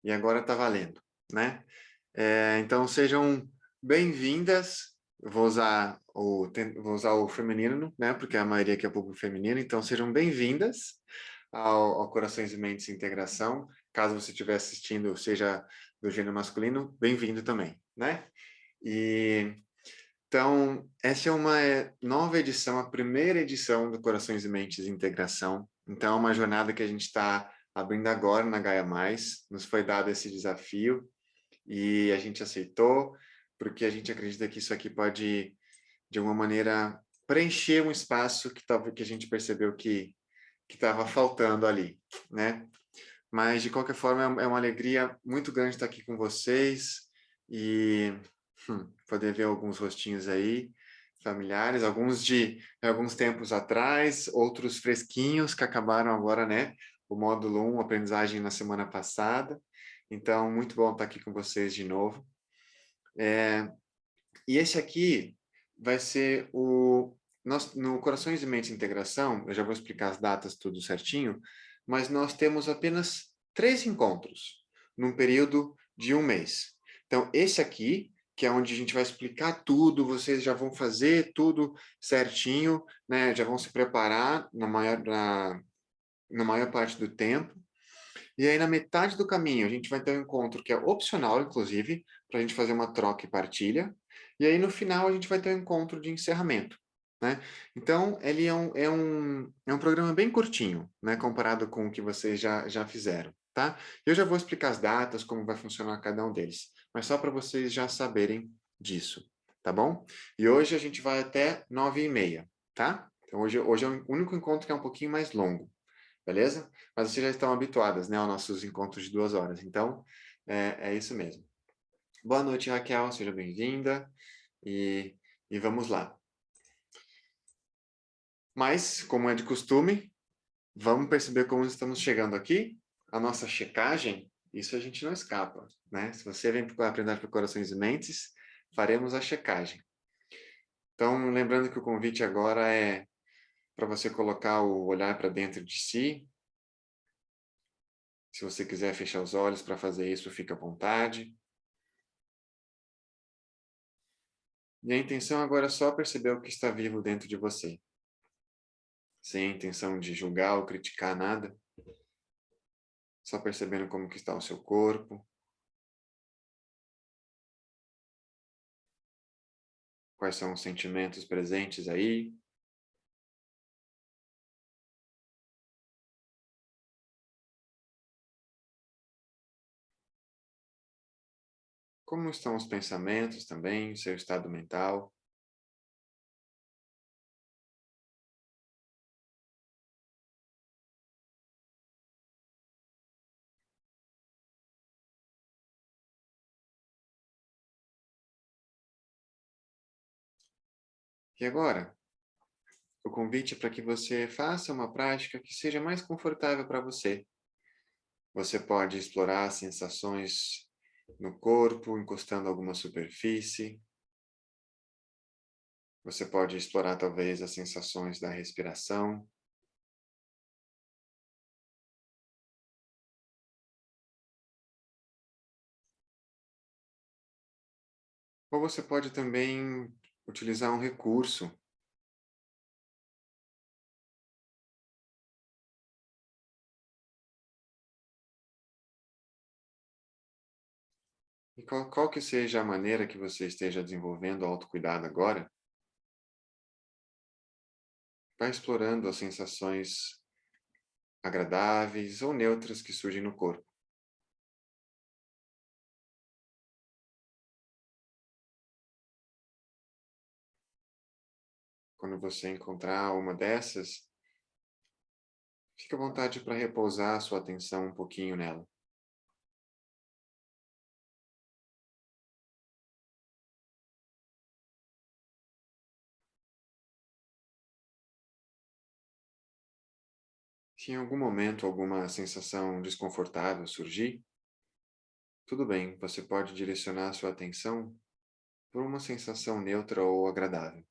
e agora está valendo, né? Então sejam bem-vindas. Eu vou usar o feminino, né? Porque a maioria aqui é público feminino. Então sejam bem-vindas ao Corações e Mentes Integração. Caso você estiver assistindo, seja do gênero masculino, bem-vindo também, né? Então, essa é uma nova edição, a primeira edição do Corações e Mentes Integração. Então, é uma jornada que a gente está abrindo agora na Gaia Mais. Nos foi dado esse desafio e a gente aceitou, porque a gente acredita que isso aqui pode, de alguma maneira, preencher um espaço que a gente percebeu que estava faltando ali, né? Mas, de qualquer forma, é uma alegria muito grande estar aqui com vocês e poder ver alguns rostinhos aí, familiares, alguns de alguns tempos atrás, outros fresquinhos que acabaram agora, né? O módulo 1, aprendizagem na semana passada. Então, muito bom estar aqui com vocês de novo. E esse aqui vai ser no Corações e Mentes Integração, eu já vou explicar as datas tudo certinho, mas nós temos apenas 3 encontros, num período de 1 mês. Então, esse aqui, que é onde a gente vai explicar tudo, vocês já vão fazer tudo certinho, né? Já vão se preparar na maior parte do tempo. E aí, na metade do caminho, a gente vai ter um encontro que é opcional, inclusive, para a gente fazer uma troca e partilha. E aí, no final, a gente vai ter um encontro de encerramento, né? Então, ele é um programa bem curtinho, né? Comparado com o que vocês já fizeram, tá? Eu já vou explicar as datas, como vai funcionar cada um deles. Mas só para vocês já saberem disso, tá bom? E hoje a gente vai até 9h30, tá? Então, hoje é o único encontro que é um pouquinho mais longo. Beleza? Mas vocês já estão habituadas, né, aos nossos encontros de 2 horas. Então, é isso mesmo. Boa noite, Raquel. Seja bem-vinda. E vamos lá. Mas, como é de costume, vamos perceber como estamos chegando aqui. A nossa checagem, isso a gente não escapa, né? Se você vem para aprender por Corações e Mentes, faremos a checagem. Então, lembrando que o convite agora é para você colocar o olhar para dentro de si. Se você quiser fechar os olhos para fazer isso, fica à vontade. E a intenção agora é só perceber o que está vivo dentro de você. Sem a intenção de julgar ou criticar nada. Só percebendo como que está o seu corpo. Quais são os sentimentos presentes aí. Como estão os pensamentos também, o seu estado mental. E agora, o convite é para que você faça uma prática que seja mais confortável para você. Você pode explorar sensações no corpo, encostando alguma superfície. Você pode explorar talvez as sensações da respiração. Ou você pode também utilizar um recurso. E qual que seja a maneira que você esteja desenvolvendo o autocuidado agora, vai explorando as sensações agradáveis ou neutras que surgem no corpo. Quando você encontrar uma dessas, fique à vontade para repousar a sua atenção um pouquinho nela. Se em algum momento alguma sensação desconfortável surgir, tudo bem, você pode direcionar a sua atenção por uma sensação neutra ou agradável.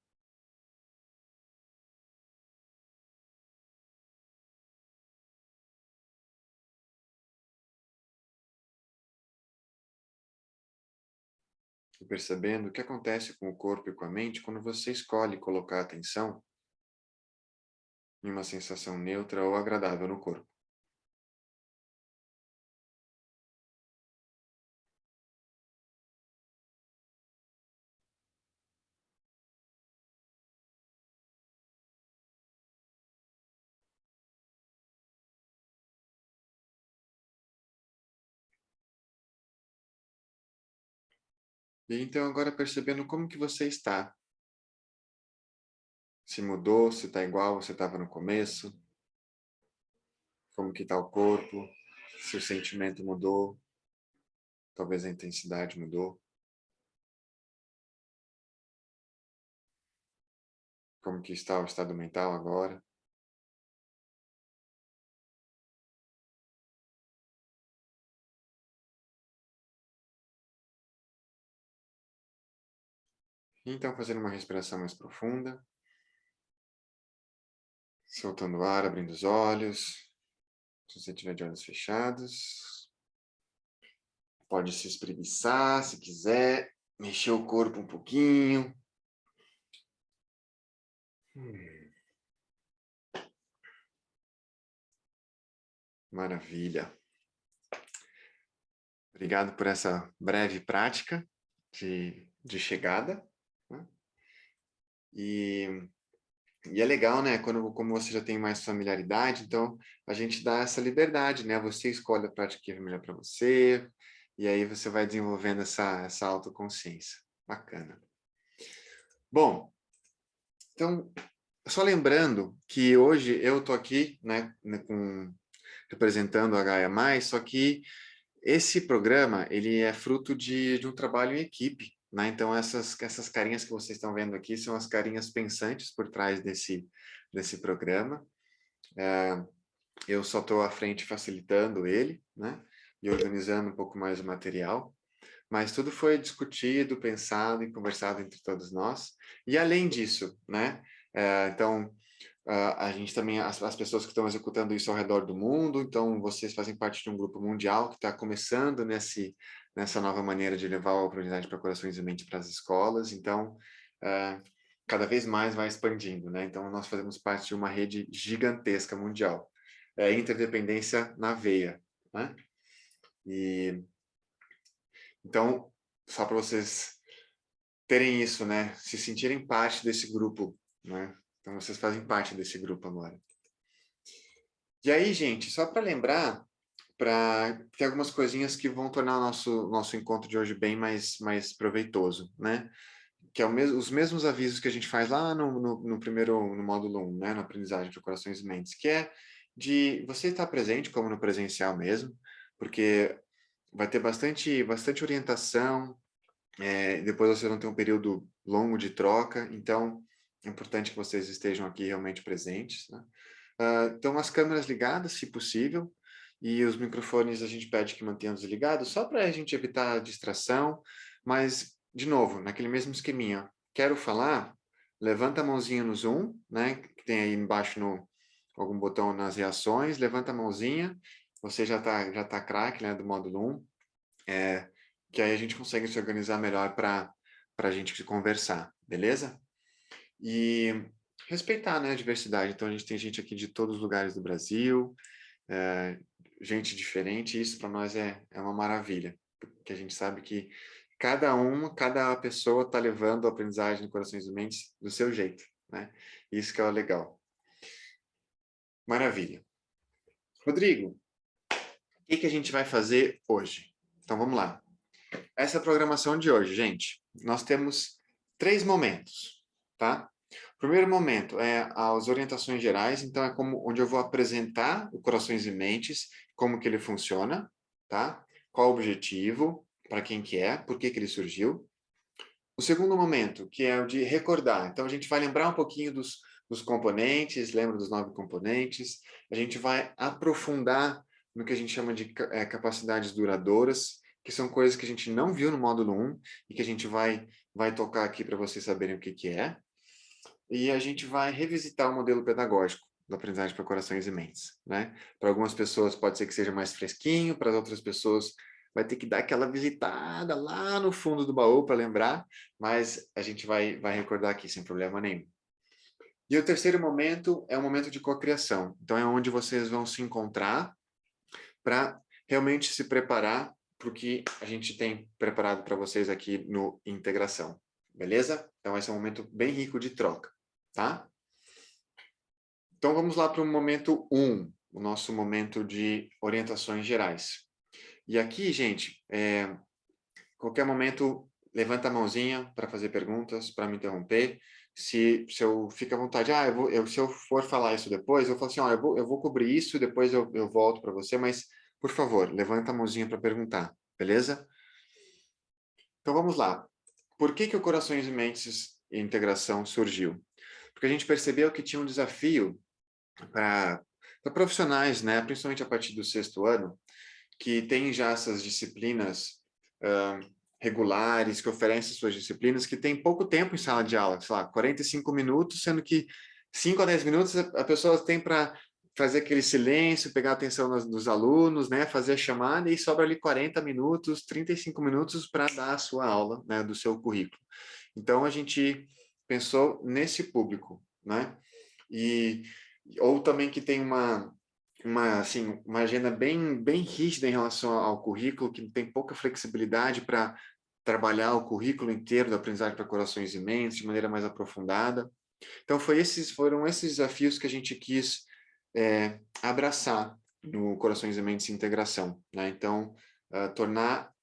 e percebendo o que acontece com o corpo e com a mente quando você escolhe colocar atenção em uma sensação neutra ou agradável no corpo. E então agora percebendo como que você está. Se mudou, se está igual você estava no começo, como que está o corpo, se o sentimento mudou, talvez a intensidade mudou, como que está o estado mental agora. Então fazendo uma respiração mais profunda, soltando o ar, abrindo os olhos. Se você tiver de olhos fechados, pode se espreguiçar se quiser, mexer o corpo um pouquinho. Maravilha. Obrigado por essa breve prática de chegada. Né? E é legal, né? Como você já tem mais familiaridade, então a gente dá essa liberdade, né? Você escolhe a prática que é melhor para você, e aí você vai desenvolvendo essa autoconsciência. Bacana. Bom, então, só lembrando que hoje eu estou aqui, né, representando a Gaia Mais, só que esse programa, ele é fruto de um trabalho em equipe, né? Então, essas carinhas que vocês estão vendo aqui são as carinhas pensantes por trás desse programa. Eu só estou à frente facilitando ele, né? E organizando um pouco mais o material. Mas tudo foi discutido, pensado e conversado entre todos nós. E além disso, né? Então, a gente também, as pessoas que estão executando isso ao redor do mundo, então vocês fazem parte de um grupo mundial que está começando nessa nova maneira de levar a oportunidade para corações e mente para as escolas, então cada vez mais vai expandindo, né? Então nós fazemos parte de uma rede gigantesca mundial, interdependência na veia, né? E então, só para vocês terem isso, né? Se sentirem parte desse grupo, né? Então vocês fazem parte desse grupo agora. E aí, gente, só para lembrar, para ter algumas coisinhas que vão tornar o nosso encontro de hoje bem mais proveitoso, né? Que é os mesmos avisos que a gente faz lá no primeiro, no módulo 1, né? Na aprendizagem de corações e mentes, que é de você estar presente, como no presencial mesmo, porque vai ter bastante orientação, depois vocês vão ter um período longo de troca, então é importante que vocês estejam aqui realmente presentes, né? Então, as câmeras ligadas, se possível, e os microfones a gente pede que mantenham desligados, só para a gente evitar a distração, mas, de novo, naquele mesmo esqueminha, quero falar, levanta a mãozinha no Zoom, né, que tem aí embaixo algum botão nas reações, levanta a mãozinha, você já tá craque, né, do módulo 1, que aí a gente consegue se organizar melhor para a gente conversar, beleza? E respeitar, né, a diversidade. Então, a gente tem gente aqui de todos os lugares do Brasil, gente diferente, e isso para nós é uma maravilha, porque a gente sabe que cada pessoa está levando a aprendizagem de corações e mentes do seu jeito, né? Isso que é o legal. Maravilha. Rodrigo, o que a gente vai fazer hoje? Então, vamos lá. Essa é a programação de hoje, gente. Nós temos 3 momentos, tá? O primeiro momento é as orientações gerais, então é onde eu vou apresentar o Corações e Mentes, como que ele funciona, tá? Qual o objetivo, para quem que é, por que que ele surgiu. O segundo momento, que é o de recordar. Então, a gente vai lembrar um pouquinho dos componentes, lembra dos 9 componentes. A gente vai aprofundar no que a gente chama de capacidades duradouras, que são coisas que a gente não viu no módulo 1 e que a gente vai tocar aqui para vocês saberem o que que é. E a gente vai revisitar o modelo pedagógico da aprendizagem para corações e mentes, né? Para algumas pessoas pode ser que seja mais fresquinho, para outras pessoas vai ter que dar aquela visitada lá no fundo do baú para lembrar, mas a gente vai recordar aqui sem problema nenhum. E o terceiro momento é o momento de cocriação. Então, é onde vocês vão se encontrar para realmente se preparar para o que a gente tem preparado para vocês aqui no Integração. Beleza? Então, esse é um momento bem rico de troca, tá? Então, vamos lá para o momento 1, o nosso momento de orientações gerais. E aqui, gente, qualquer momento, levanta a mãozinha para fazer perguntas, para me interromper. Se eu fico à vontade, se eu for falar isso depois, eu falo assim, eu vou cobrir isso, depois eu volto para você, mas, por favor, levanta a mãozinha para perguntar, beleza? Então, vamos lá. Por que o Corações e Mentes e Integração surgiu? Porque a gente percebeu que tinha um desafio para profissionais, né, principalmente a partir do 6º ano, que tem já essas disciplinas regulares, que oferecem suas disciplinas, que tem pouco tempo em sala de aula, sei lá, 45 minutos, sendo que 5 a 10 minutos a pessoa tem para fazer aquele silêncio, pegar a atenção dos alunos, né, fazer a chamada, e sobra ali 40 minutos, 35 minutos para dar a sua aula, né, do seu currículo. Então, a gente pensou nesse público, né, ou também que tem uma agenda bem rígida em relação ao currículo, que tem pouca flexibilidade para trabalhar o currículo inteiro da aprendizagem para corações e mentes de maneira mais aprofundada. Então, foram esses desafios que a gente quis abraçar no Corações e Mentes Integração, né? Então, tornar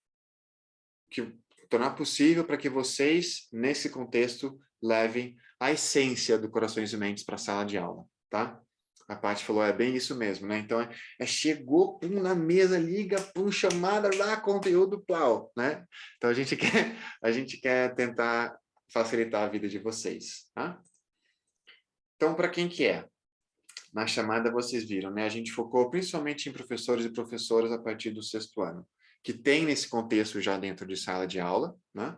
possível para que vocês, nesse contexto, levem a essência do Corações e Mentes para a sala de aula, tá? A Paty falou, é bem isso mesmo, né? Então, chegou, pum, na mesa, liga, pum, chamada, lá, conteúdo, plau, né? Então, a gente quer tentar facilitar a vida de vocês, tá? Então, para quem que é? Na chamada, vocês viram, né? A gente focou principalmente em professores e professoras a partir do 6º ano, que tem nesse contexto já dentro de sala de aula, né?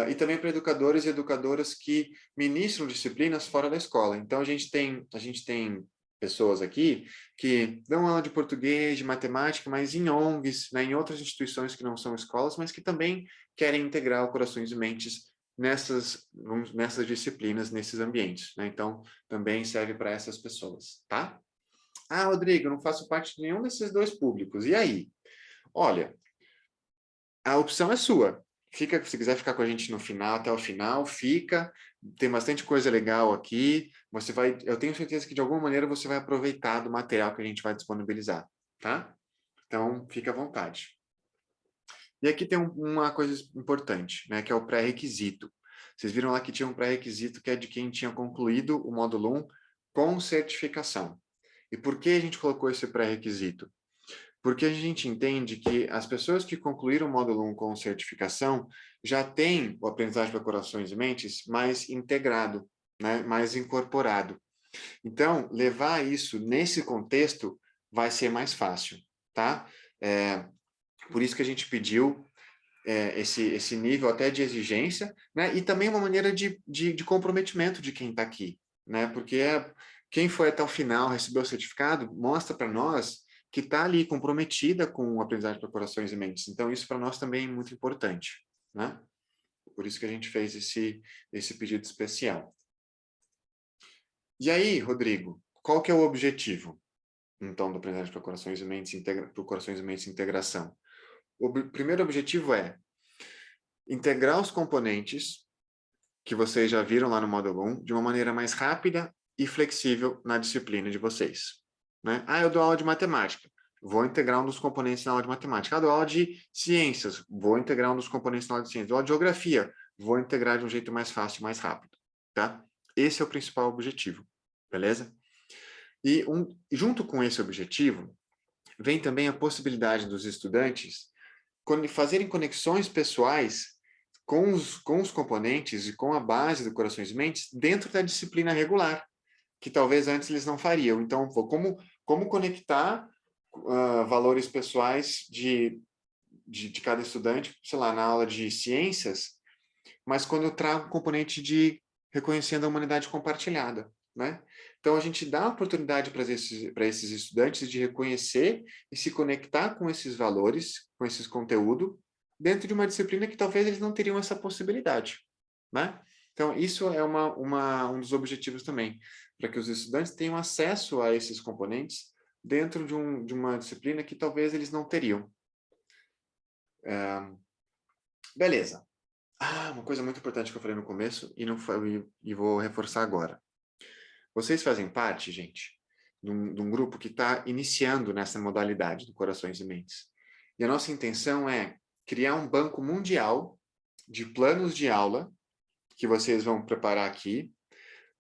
E também para educadores e educadoras que ministram disciplinas fora da escola. Então, a gente tem pessoas aqui que dão aula de português, de matemática, mas em ONGs, né, em outras instituições que não são escolas, mas que também querem integrar o Corações e Mentes nessas disciplinas, nesses ambientes, né? Então, também serve para essas pessoas, tá? Ah, Rodrigo, eu não faço parte de nenhum desses dois públicos. E aí? Olha, a opção é sua. Fica, se quiser ficar com a gente no final, até o final, fica. Tem bastante coisa legal aqui. Eu tenho certeza que de alguma maneira você vai aproveitar do material que a gente vai disponibilizar, tá? Então, fica à vontade. E aqui tem uma coisa importante, né, que é o pré-requisito. Vocês viram lá que tinha um pré-requisito que é de quem tinha concluído o módulo 1 com certificação. E por que a gente colocou esse pré-requisito? Porque a gente entende que as pessoas que concluíram o módulo 1 com certificação já têm o aprendizagem para corações e mentes mais integrado, né, mais incorporado. Então, levar isso nesse contexto vai ser mais fácil, tá? Por isso que a gente pediu esse nível até de exigência, né? E também uma maneira de comprometimento de quem está aqui, né? Porque quem foi até o final, recebeu o certificado, mostra para nós que está ali comprometida com o aprendizagem para corações e mentes. Então, isso para nós também é muito importante, né? Por isso que a gente fez esse pedido especial. E aí, Rodrigo, qual que é o objetivo, então, do aprendizagem para corações e mentes, para corações e mentes integração? O primeiro objetivo é integrar os componentes que vocês já viram lá no módulo 1 de uma maneira mais rápida e flexível na disciplina de vocês, né? Ah, eu dou aula de matemática, vou integrar um dos componentes na aula de matemática. Ah, eu dou aula de ciências, vou integrar um dos componentes na aula de ciências. Dou aula de geografia, vou integrar de um jeito mais fácil e mais rápido, tá? Esse é o principal objetivo, beleza? E junto com esse objetivo, vem também a possibilidade dos estudantes fazerem conexões pessoais com os componentes e com a base do Corações e Mentes dentro da disciplina regular, que talvez antes eles não fariam. Então, como conectar valores pessoais de cada estudante, sei lá, na aula de ciências, mas quando eu trago um componente de reconhecendo a humanidade compartilhada, né? Então, a gente dá a oportunidade para esses estudantes de reconhecer e se conectar com esses valores, com esses conteúdos, dentro de uma disciplina que talvez eles não teriam essa possibilidade, né? Então, isso é um dos objetivos também, para que os estudantes tenham acesso a esses componentes dentro de uma disciplina que talvez eles não teriam. Beleza. Uma coisa muito importante que eu falei no começo e vou reforçar agora. Vocês fazem parte, gente, de um grupo que está iniciando nessa modalidade do Corações e Mentes. E a nossa intenção é criar um banco mundial de planos de aula que vocês vão preparar aqui,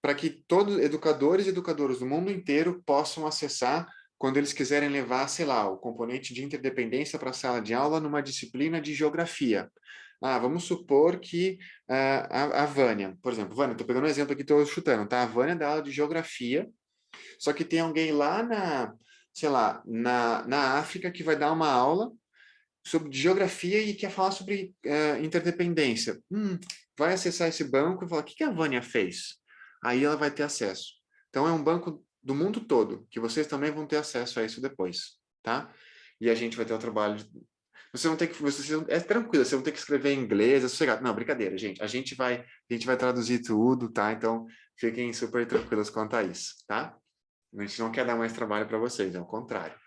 para que todos educadores e educadoras do mundo inteiro possam acessar quando eles quiserem levar, sei lá, o componente de interdependência para a sala de aula numa disciplina de geografia. Vamos supor que a Vânia, por exemplo, Vânia, estou pegando um exemplo aqui, estou chutando, tá? A Vânia dá aula de geografia, só que tem alguém lá sei lá, na África que vai dar uma aula sobre geografia e quer falar sobre interdependência. Vai acessar esse banco e falar, o que a Vânia fez? Aí ela vai ter acesso. Então, é um banco do mundo todo, que vocês também vão ter acesso a isso depois, tá? E a gente vai ter o trabalho Você não tem que... é tranquilo, você não tem que escrever em inglês, é sossegado. Não, brincadeira, gente. A gente vai traduzir tudo, tá? Então, fiquem super tranquilos quanto a isso, tá? A gente não quer dar mais trabalho para vocês, é o contrário.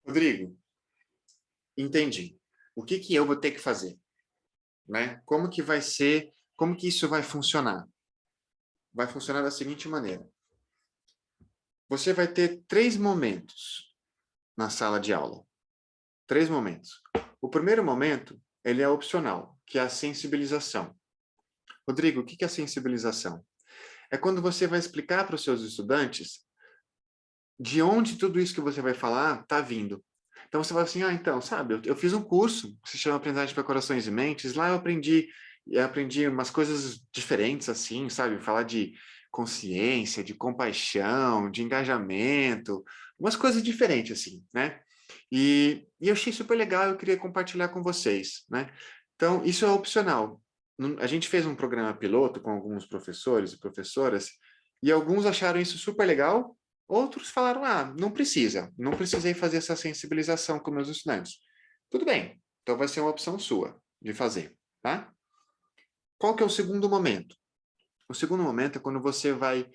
Rodrigo, entendi. O que eu vou ter que fazer? Né? Como que vai ser, como que isso vai funcionar? Vai funcionar da seguinte maneira. Você vai ter 3 momentos na sala de aula. 3 momentos. O primeiro momento, ele é opcional, que é a sensibilização. Rodrigo, o que é a sensibilização? É quando você vai explicar para os seus estudantes de onde tudo isso que você vai falar está vindo. Então, você vai assim, então, sabe, eu fiz um curso que se chama Aprendizagem para Corações e Mentes, lá eu aprendi umas coisas diferentes, assim, sabe, falar de consciência, de compaixão, de engajamento, umas coisas diferentes, assim, né? E eu achei super legal, eu queria compartilhar com vocês, né? Então, isso é opcional. A gente fez um programa piloto com alguns professores e professoras, e alguns acharam isso super legal, outros falaram, não precisa, não precisei fazer essa sensibilização com meus estudantes. Tudo bem, então vai ser uma opção sua de fazer, tá? Qual que é o segundo momento? O segundo momento é quando você vai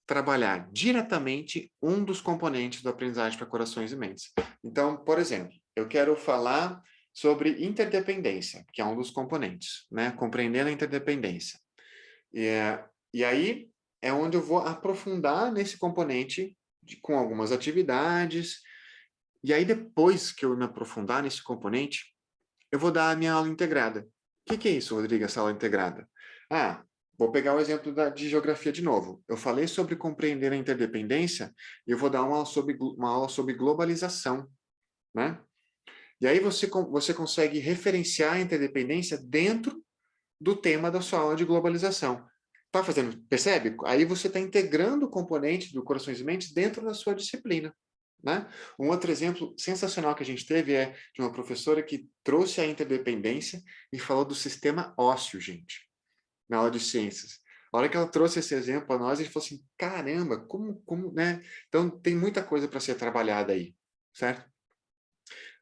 trabalhar diretamente um dos componentes do aprendizagem para corações e mentes. Então, por exemplo, eu quero falar sobre interdependência, que é um dos componentes, né? Compreendendo a interdependência. E aí é onde eu vou aprofundar nesse componente com algumas atividades. E aí, depois que eu me aprofundar nesse componente, eu vou dar a minha aula integrada. O que é isso, Rodrigo, essa aula integrada? Vou pegar o exemplo de geografia de novo. Eu falei sobre compreender a interdependência e eu vou dar uma aula sobre globalização, né? E aí você consegue referenciar a interdependência dentro do tema da sua aula de globalização. Tá fazendo? Percebe? Aí você está integrando o componente do Corações e Mentes dentro da sua disciplina. Né? Um outro exemplo sensacional que a gente teve é de uma professora que trouxe a interdependência e falou do sistema ósseo, gente, na aula de ciências. A hora que ela trouxe esse exemplo para nós, a gente falou assim, caramba, como, né? Então, tem muita coisa para ser trabalhada aí, certo?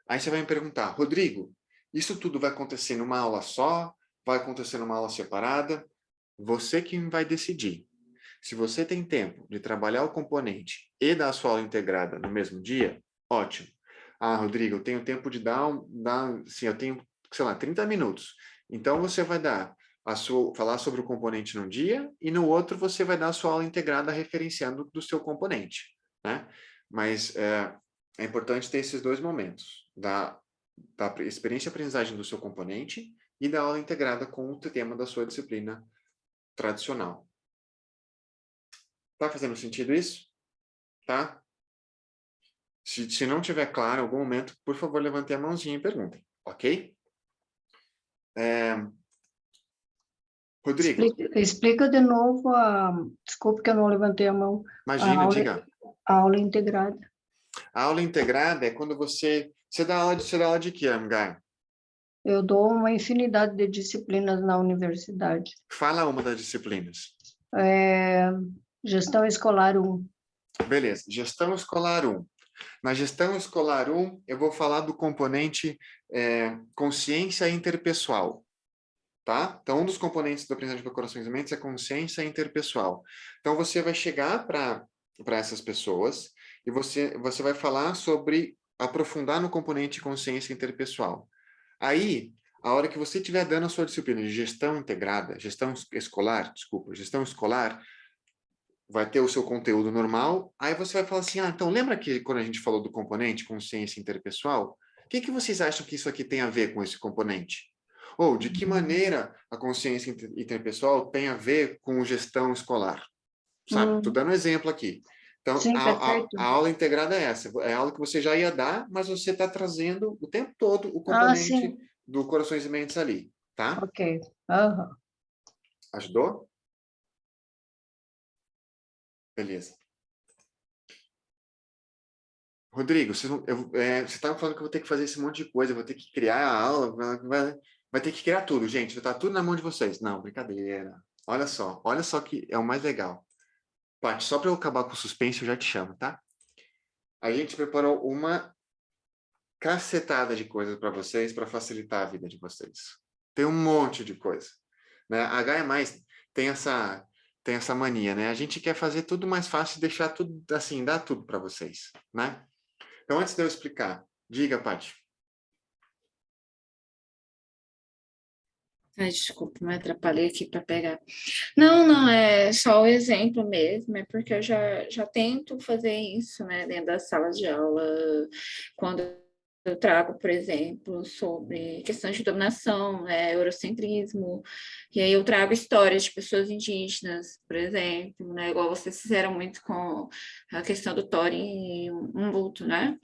Aí você vai me perguntar, Rodrigo, isso tudo vai acontecer numa aula só? Vai acontecer numa aula separada? Você que vai decidir. Se você tem tempo de trabalhar o componente e dar a sua aula integrada no mesmo dia, ótimo. Rodrigo, eu tenho tempo de sim, eu tenho, sei lá, 30 minutos. Então, você vai falar sobre o componente num dia e no outro você vai dar a sua aula integrada referenciando do seu componente, né? Mas é importante ter esses 2 momentos, da experiência e aprendizagem do seu componente e da aula integrada com o tema da sua disciplina tradicional. Tá fazendo sentido isso? Tá? Se não tiver claro em algum momento, por favor, levante a mãozinha e perguntem, ok? Rodrigo, Explica de novo desculpa que eu não levantei a mão, imagina, diga. a aula integrada. A aula integrada é quando você dá aula de quê, Amgar? Eu dou uma infinidade de disciplinas na universidade. Fala uma das disciplinas. Gestão escolar 1. Beleza, gestão escolar 1. Na gestão escolar 1, eu vou falar do componente consciência interpessoal, tá? Então, um dos componentes do aprendizagem para corações e mentes é consciência interpessoal. Então, você vai chegar para essas pessoas e você vai falar sobre aprofundar no componente consciência interpessoal. Aí, a hora que você estiver dando a sua disciplina de gestão integrada, gestão escolar, vai ter o seu conteúdo normal, aí você vai falar assim, então lembra que quando a gente falou do componente consciência interpessoal, o que vocês acham que isso aqui tem a ver com esse componente? Ou de que maneira a consciência interpessoal tem a ver com gestão escolar? Sabe? Estou dando um exemplo aqui. Então, Sim, a perfeito. aula integrada é essa. É a aula que você já ia dar, mas você está trazendo o tempo todo o Ah, componente sim. do Corações e Mentes ali, tá? Ok. Aham. Ajudou? Beleza. Rodrigo, você estava falando que eu vou ter que fazer esse monte de coisa, eu vou ter que criar a aula, vai ter que criar tudo, gente, vai estar tudo na mão de vocês. Não, brincadeira. Olha só que é o mais legal. Paty, só para eu acabar com o suspense, eu já te chamo, tá? A gente preparou uma cacetada de coisas para vocês, para facilitar a vida de vocês. Tem um monte de coisa. Né? A HE+, tem essa mania, né? A gente quer fazer tudo mais fácil e deixar tudo, assim, dar tudo para vocês, né? Então, antes de eu explicar, diga, Paty. Ai, desculpa, me atrapalhei aqui para pegar. Não, é só o exemplo mesmo, é porque eu já tento fazer isso, né, dentro da sala de aula, quando eu trago, por exemplo, sobre questões de dominação, eurocentrismo, e aí eu trago histórias de pessoas indígenas, por exemplo, né, igual vocês fizeram muito com a questão do Thorin Umbuto, né?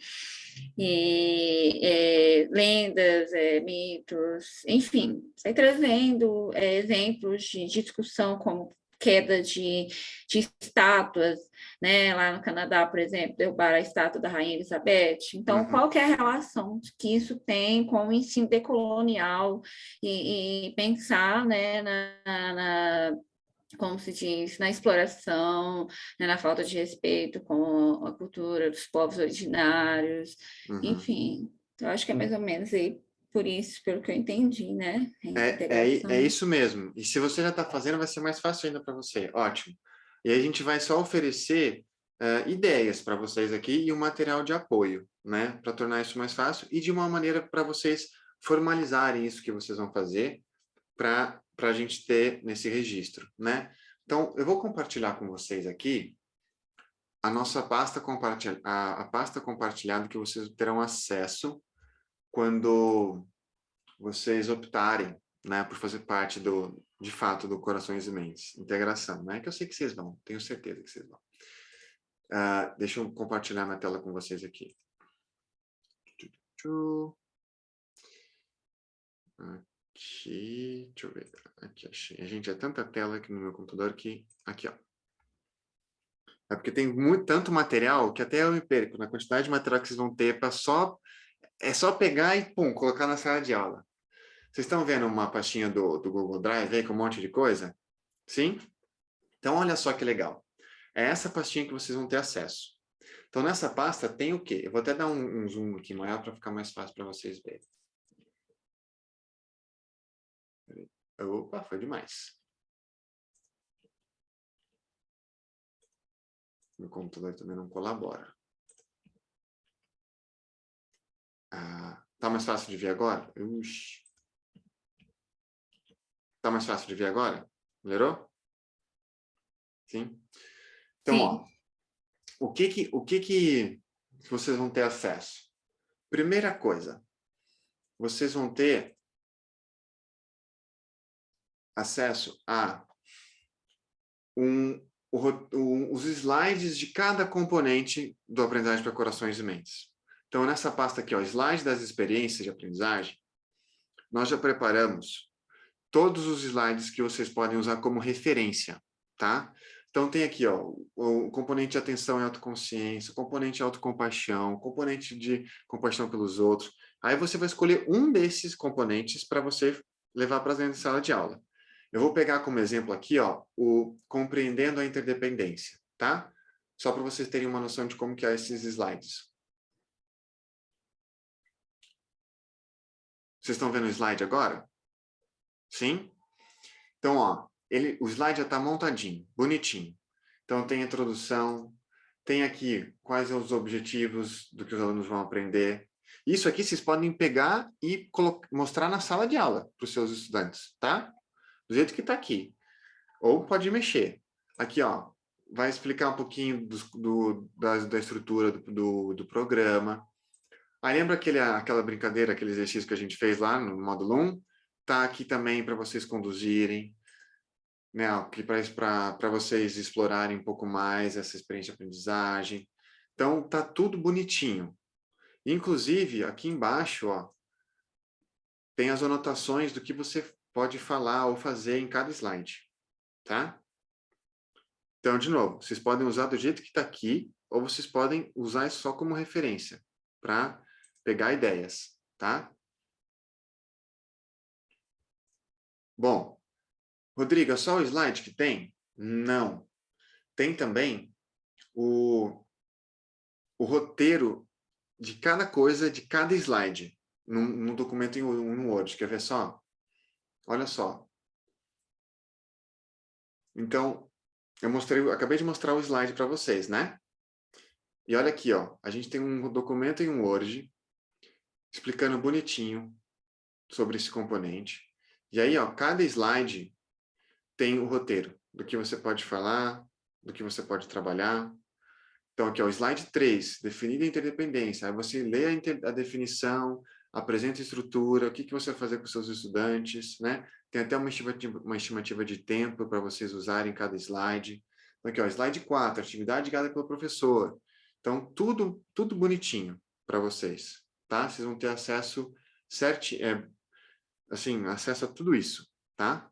E lendas, mitos, enfim, sai trazendo exemplos de discussão como queda de estátuas, né? Lá no Canadá, por exemplo, derrubaram a estátua da Rainha Elizabeth. Então, qual que é a relação que isso tem com o ensino decolonial e pensar, né, como se diz, na exploração, né, na falta de respeito com a cultura dos povos originários, enfim. Eu acho que é mais ou menos aí por isso, pelo que eu entendi, né? É isso mesmo. E se você já está fazendo, vai ser mais fácil ainda para você. Ótimo. E aí a gente vai só oferecer ideias para vocês aqui e um material de apoio, né? Para tornar isso mais fácil e de uma maneira para vocês formalizarem isso que vocês vão fazer para a gente ter nesse registro, né? Então, eu vou compartilhar com vocês aqui a nossa pasta compartilhada, a pasta compartilhada que vocês terão acesso quando vocês optarem, né, por fazer parte de fato, do Corações e Mentes, integração, né? Que eu sei que vocês vão, tenho certeza que vocês vão. Deixa eu compartilhar na tela com vocês aqui. Aqui, deixa eu ver. Aqui, achei. Gente, é tanta tela aqui no meu computador que... Aqui, ó. É porque tem tanto material que até eu me perco na quantidade de material que vocês vão ter para só... É só pegar e, pum, colocar na sala de aula. Vocês estão vendo uma pastinha do Google Drive aí com um monte de coisa? Sim? Então, olha só que legal. É essa pastinha que vocês vão ter acesso. Então, nessa pasta tem o quê? Eu vou até dar um zoom aqui maior para ficar mais fácil para vocês verem. Opa, foi demais. Meu computador também não colabora. Tá mais fácil de ver agora? Tá mais fácil de ver agora? Melhorou? Sim? Então, Sim. ó, o que vocês vão ter acesso? Primeira coisa, vocês vão ter acesso a os slides de cada componente do Aprendizagem para Corações e Mentes. Então, nessa pasta aqui, ó, slide das experiências de aprendizagem, nós já preparamos todos os slides que vocês podem usar como referência, tá? Então, tem aqui, ó, o componente de atenção e autoconsciência, o componente de autocompaixão, o componente de compaixão pelos outros. Aí você vai escolher um desses componentes para você levar para dentro da sala de aula. Eu vou pegar como exemplo aqui, ó, o compreendendo a interdependência, tá? Só para vocês terem uma noção de como que é esses slides. Vocês estão vendo o slide agora? Sim? Então, ó, o slide já está montadinho, bonitinho. Então, tem a introdução, tem aqui quais são os objetivos do que os alunos vão aprender. Isso aqui vocês podem pegar e mostrar na sala de aula para os seus estudantes, tá? Do jeito que está aqui. Ou pode mexer. Aqui, ó, vai explicar um pouquinho da estrutura do programa. Aí lembra aquela brincadeira, aquele exercício que a gente fez lá no módulo 1? Tá aqui também para vocês conduzirem, né? Para vocês explorarem um pouco mais essa experiência de aprendizagem. Então, tá tudo bonitinho. Inclusive, aqui embaixo, ó, tem as anotações do que você pode falar ou fazer em cada slide, tá? Então, de novo, vocês podem usar do jeito que está aqui, ou vocês podem usar isso só como referência, para pegar ideias, tá? Bom, Rodrigo, é só o slide que tem? Não. Tem também o roteiro de cada coisa, de cada slide, num documento no Word. Quer ver só? Olha só. Então, eu acabei de mostrar o slide para vocês, né? E olha aqui, ó, a gente tem um documento em Word explicando bonitinho sobre esse componente. E aí, ó, cada slide tem o roteiro do que você pode falar, do que você pode trabalhar. Então, aqui, ó, o slide 3, definir a interdependência. Aí você lê a definição, apresenta a estrutura, o que você vai fazer com os seus estudantes, né? Tem até uma estimativa de tempo para vocês usarem cada slide. Então, aqui, ó, slide 4, atividade guiada pelo professor. Então, tudo bonitinho para vocês, tá? Vocês vão ter acesso assim, acesso a tudo isso, tá?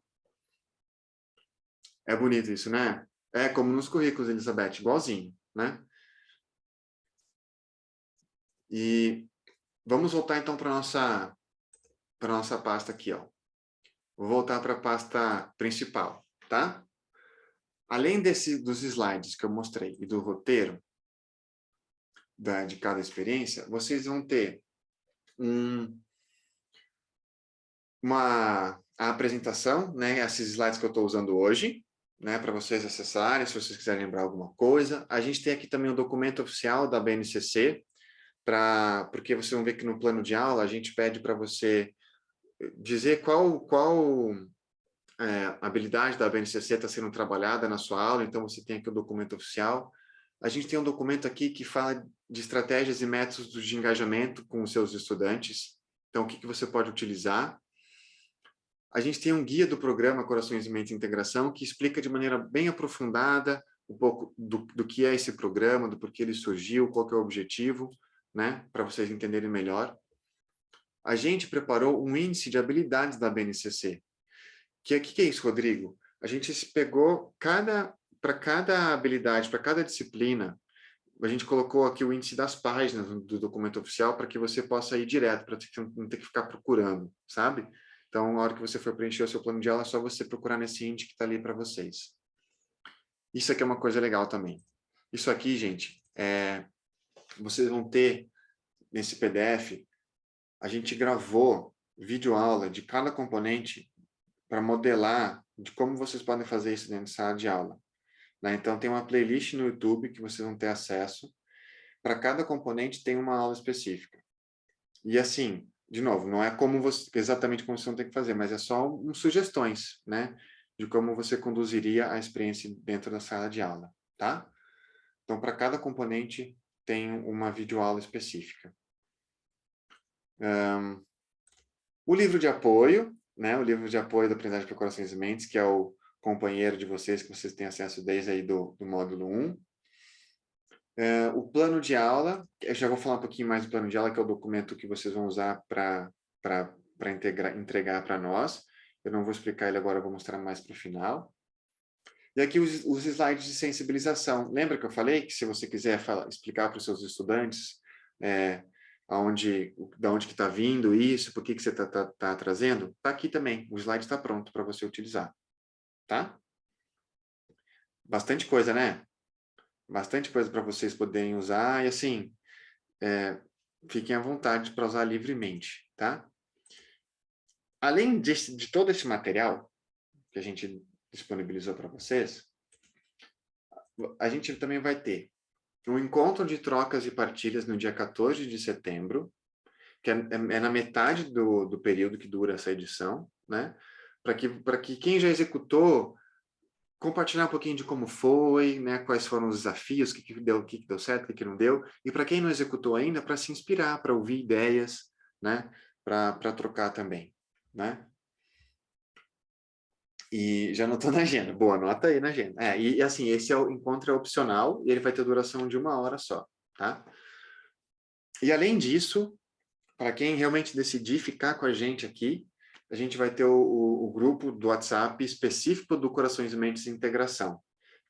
É bonito isso, né? É como nos currículos, Elizabeth, igualzinho, né? E vamos voltar então para nossa pasta aqui, ó. Vou voltar para a pasta principal, tá? Além dos slides que eu mostrei e do roteiro de cada experiência, vocês vão ter a apresentação, né? Esses slides que eu estou usando hoje, né? Para vocês acessarem, se vocês quiserem lembrar alguma coisa. A gente tem aqui também o documento oficial da BNCC, porque vocês vão ver que no plano de aula a gente pede para você dizer qual habilidade da BNCC está sendo trabalhada na sua aula, então você tem aqui o documento oficial. A gente tem um documento aqui que fala de estratégias e métodos de engajamento com os seus estudantes, então o que você pode utilizar. A gente tem um guia do programa Corações e Mente Integração, que explica de maneira bem aprofundada um pouco do que é esse programa, do porquê ele surgiu, qual que é o objetivo, né, para vocês entenderem melhor. A gente preparou um índice de habilidades da BNCC. Que é isso, Rodrigo? A gente pegou para cada habilidade, para cada disciplina, a gente colocou aqui o índice das páginas do documento oficial para que você possa ir direto, para não ter que ficar procurando, sabe? Então, na hora que você for preencher o seu plano de aula, é só você procurar nesse índice que está ali para vocês. Isso aqui é uma coisa legal também. Isso aqui, gente, vocês vão ter nesse PDF, a gente gravou videoaula de cada componente para modelar de como vocês podem fazer isso dentro da sala de aula. Né? Então, tem uma playlist no YouTube que vocês vão ter acesso. Para cada componente tem uma aula específica. E assim, de novo, não é exatamente como você não tem que fazer, mas é só sugestões, né? De como você conduziria a experiência dentro da sala de aula, tá? Então, para cada componente tem uma videoaula específica. O livro de apoio, né? O livro de apoio da Aprendizagem para Corações e Mentes, que é o companheiro de vocês, que vocês têm acesso desde aí do módulo 1. O plano de aula, eu já vou falar um pouquinho mais do plano de aula, que é o documento que vocês vão usar para entregar para nós. Eu não vou explicar ele agora, eu vou mostrar mais para o final. E aqui os slides de sensibilização. Lembra que eu falei que se você quiser explicar para os seus estudantes da onde que está vindo isso, por que você está trazendo, está aqui também. O slide está pronto para você utilizar, tá? Bastante coisa, né? Bastante coisa para vocês poderem usar e, assim, fiquem à vontade para usar livremente, tá? Além de todo esse material que a gente disponibilizou para vocês, a gente também vai ter um encontro de trocas e partilhas no dia 14 de setembro, que é na metade do período que dura essa edição, né? Para que quem já executou compartilhar um pouquinho de como foi, né? Quais foram os desafios, o que deu certo, o que não deu, e para quem não executou ainda, para se inspirar, para ouvir ideias, né? Para trocar também, né? E já anotou na agenda. Boa, anota aí na agenda. E assim, esse encontro é opcional e ele vai ter duração de 1 hora só, tá? E além disso, para quem realmente decidir ficar com a gente aqui, a gente vai ter o grupo do WhatsApp específico do Corações e Mentes Integração,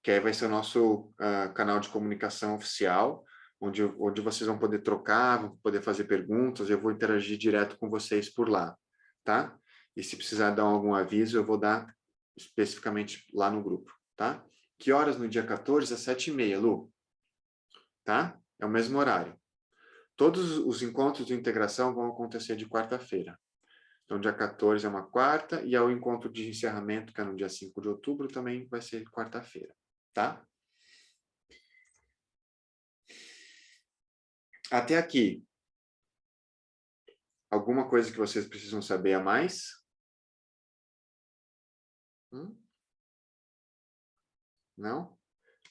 que aí vai ser o nosso canal de comunicação oficial, onde vocês vão poder trocar, vão poder fazer perguntas, eu vou interagir direto com vocês por lá, tá? E se precisar dar algum aviso, eu vou dar especificamente lá no grupo, tá? Que horas no dia 14? Às 7h30, Lu. Tá? É o mesmo horário. Todos os encontros de integração vão acontecer de quarta-feira. Então, dia 14 é uma quarta, e o encontro de encerramento, que é no dia 5 de outubro, também vai ser quarta-feira, tá? Até aqui. Alguma coisa que vocês precisam saber a mais? Não?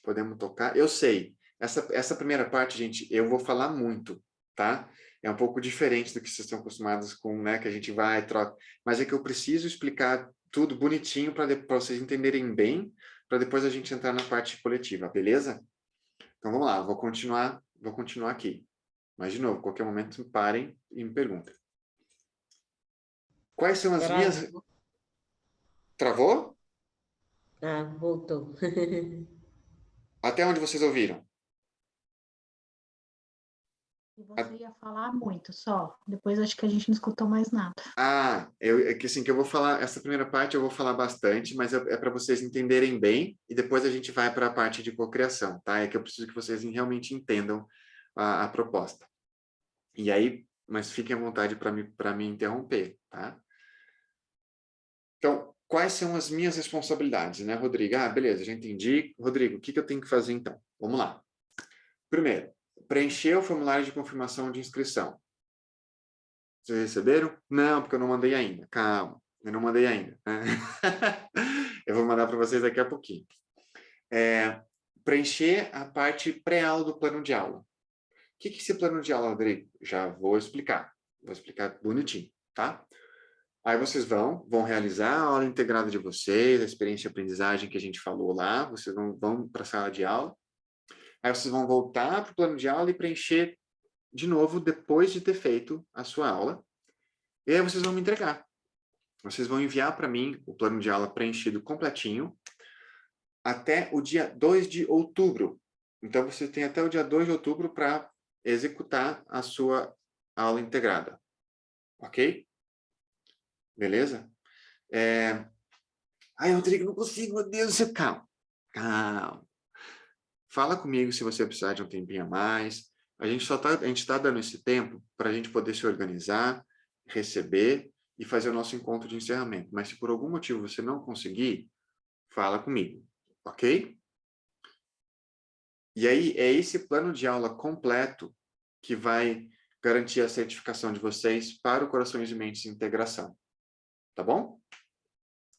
Podemos tocar? Eu sei. Essa primeira parte, gente, eu vou falar muito, tá? É um pouco diferente do que vocês estão acostumados com, né? Que a gente vai, troca. Mas é que eu preciso explicar tudo bonitinho para vocês entenderem bem, para depois a gente entrar na parte coletiva, beleza? Então vamos lá, vou continuar aqui. Mas, de novo, qualquer momento, parem e me perguntem. Quais são as minhas... Travou? Ah, voltou. Até onde vocês ouviram? E você ia falar muito só. Depois acho que a gente não escutou mais nada. É que assim, que eu vou falar, essa primeira parte eu vou falar bastante, mas é para vocês entenderem bem, e depois a gente vai para a parte de cocriação, tá? É que eu preciso que vocês realmente entendam a proposta. E aí, mas fiquem à vontade para me interromper, tá? Então, quais são as minhas responsabilidades, né, Rodrigo? Beleza, já entendi. Rodrigo, o que eu tenho que fazer então? Vamos lá. Primeiro, preencher o formulário de confirmação de inscrição. Vocês receberam? Não, porque eu não mandei ainda. Calma, eu não mandei ainda. Eu vou mandar para vocês daqui a pouquinho. Preencher a parte pré-aula do plano de aula. O que é esse plano de aula, Rodrigo? Já vou explicar. Vou explicar bonitinho, tá? Aí vocês vão realizar a aula integrada de vocês, a experiência de aprendizagem que a gente falou lá. Vocês vão para a sala de aula. Aí vocês vão voltar para o plano de aula e preencher de novo depois de ter feito a sua aula. E aí vocês vão me entregar. Vocês vão enviar para mim o plano de aula preenchido completinho até o dia 2 de outubro. Então, você tem até o dia 2 de outubro para executar a sua aula integrada. Ok? Beleza? Rodrigo, não consigo, meu Deus do céu. Calma. Calma. Fala comigo se você precisar de um tempinho a mais. A gente tá dando esse tempo para a gente poder se organizar, receber e fazer o nosso encontro de encerramento. Mas se por algum motivo você não conseguir, fala comigo, ok? E aí é esse plano de aula completo que vai garantir a certificação de vocês para o Corações e Mentes Integração. Tá bom?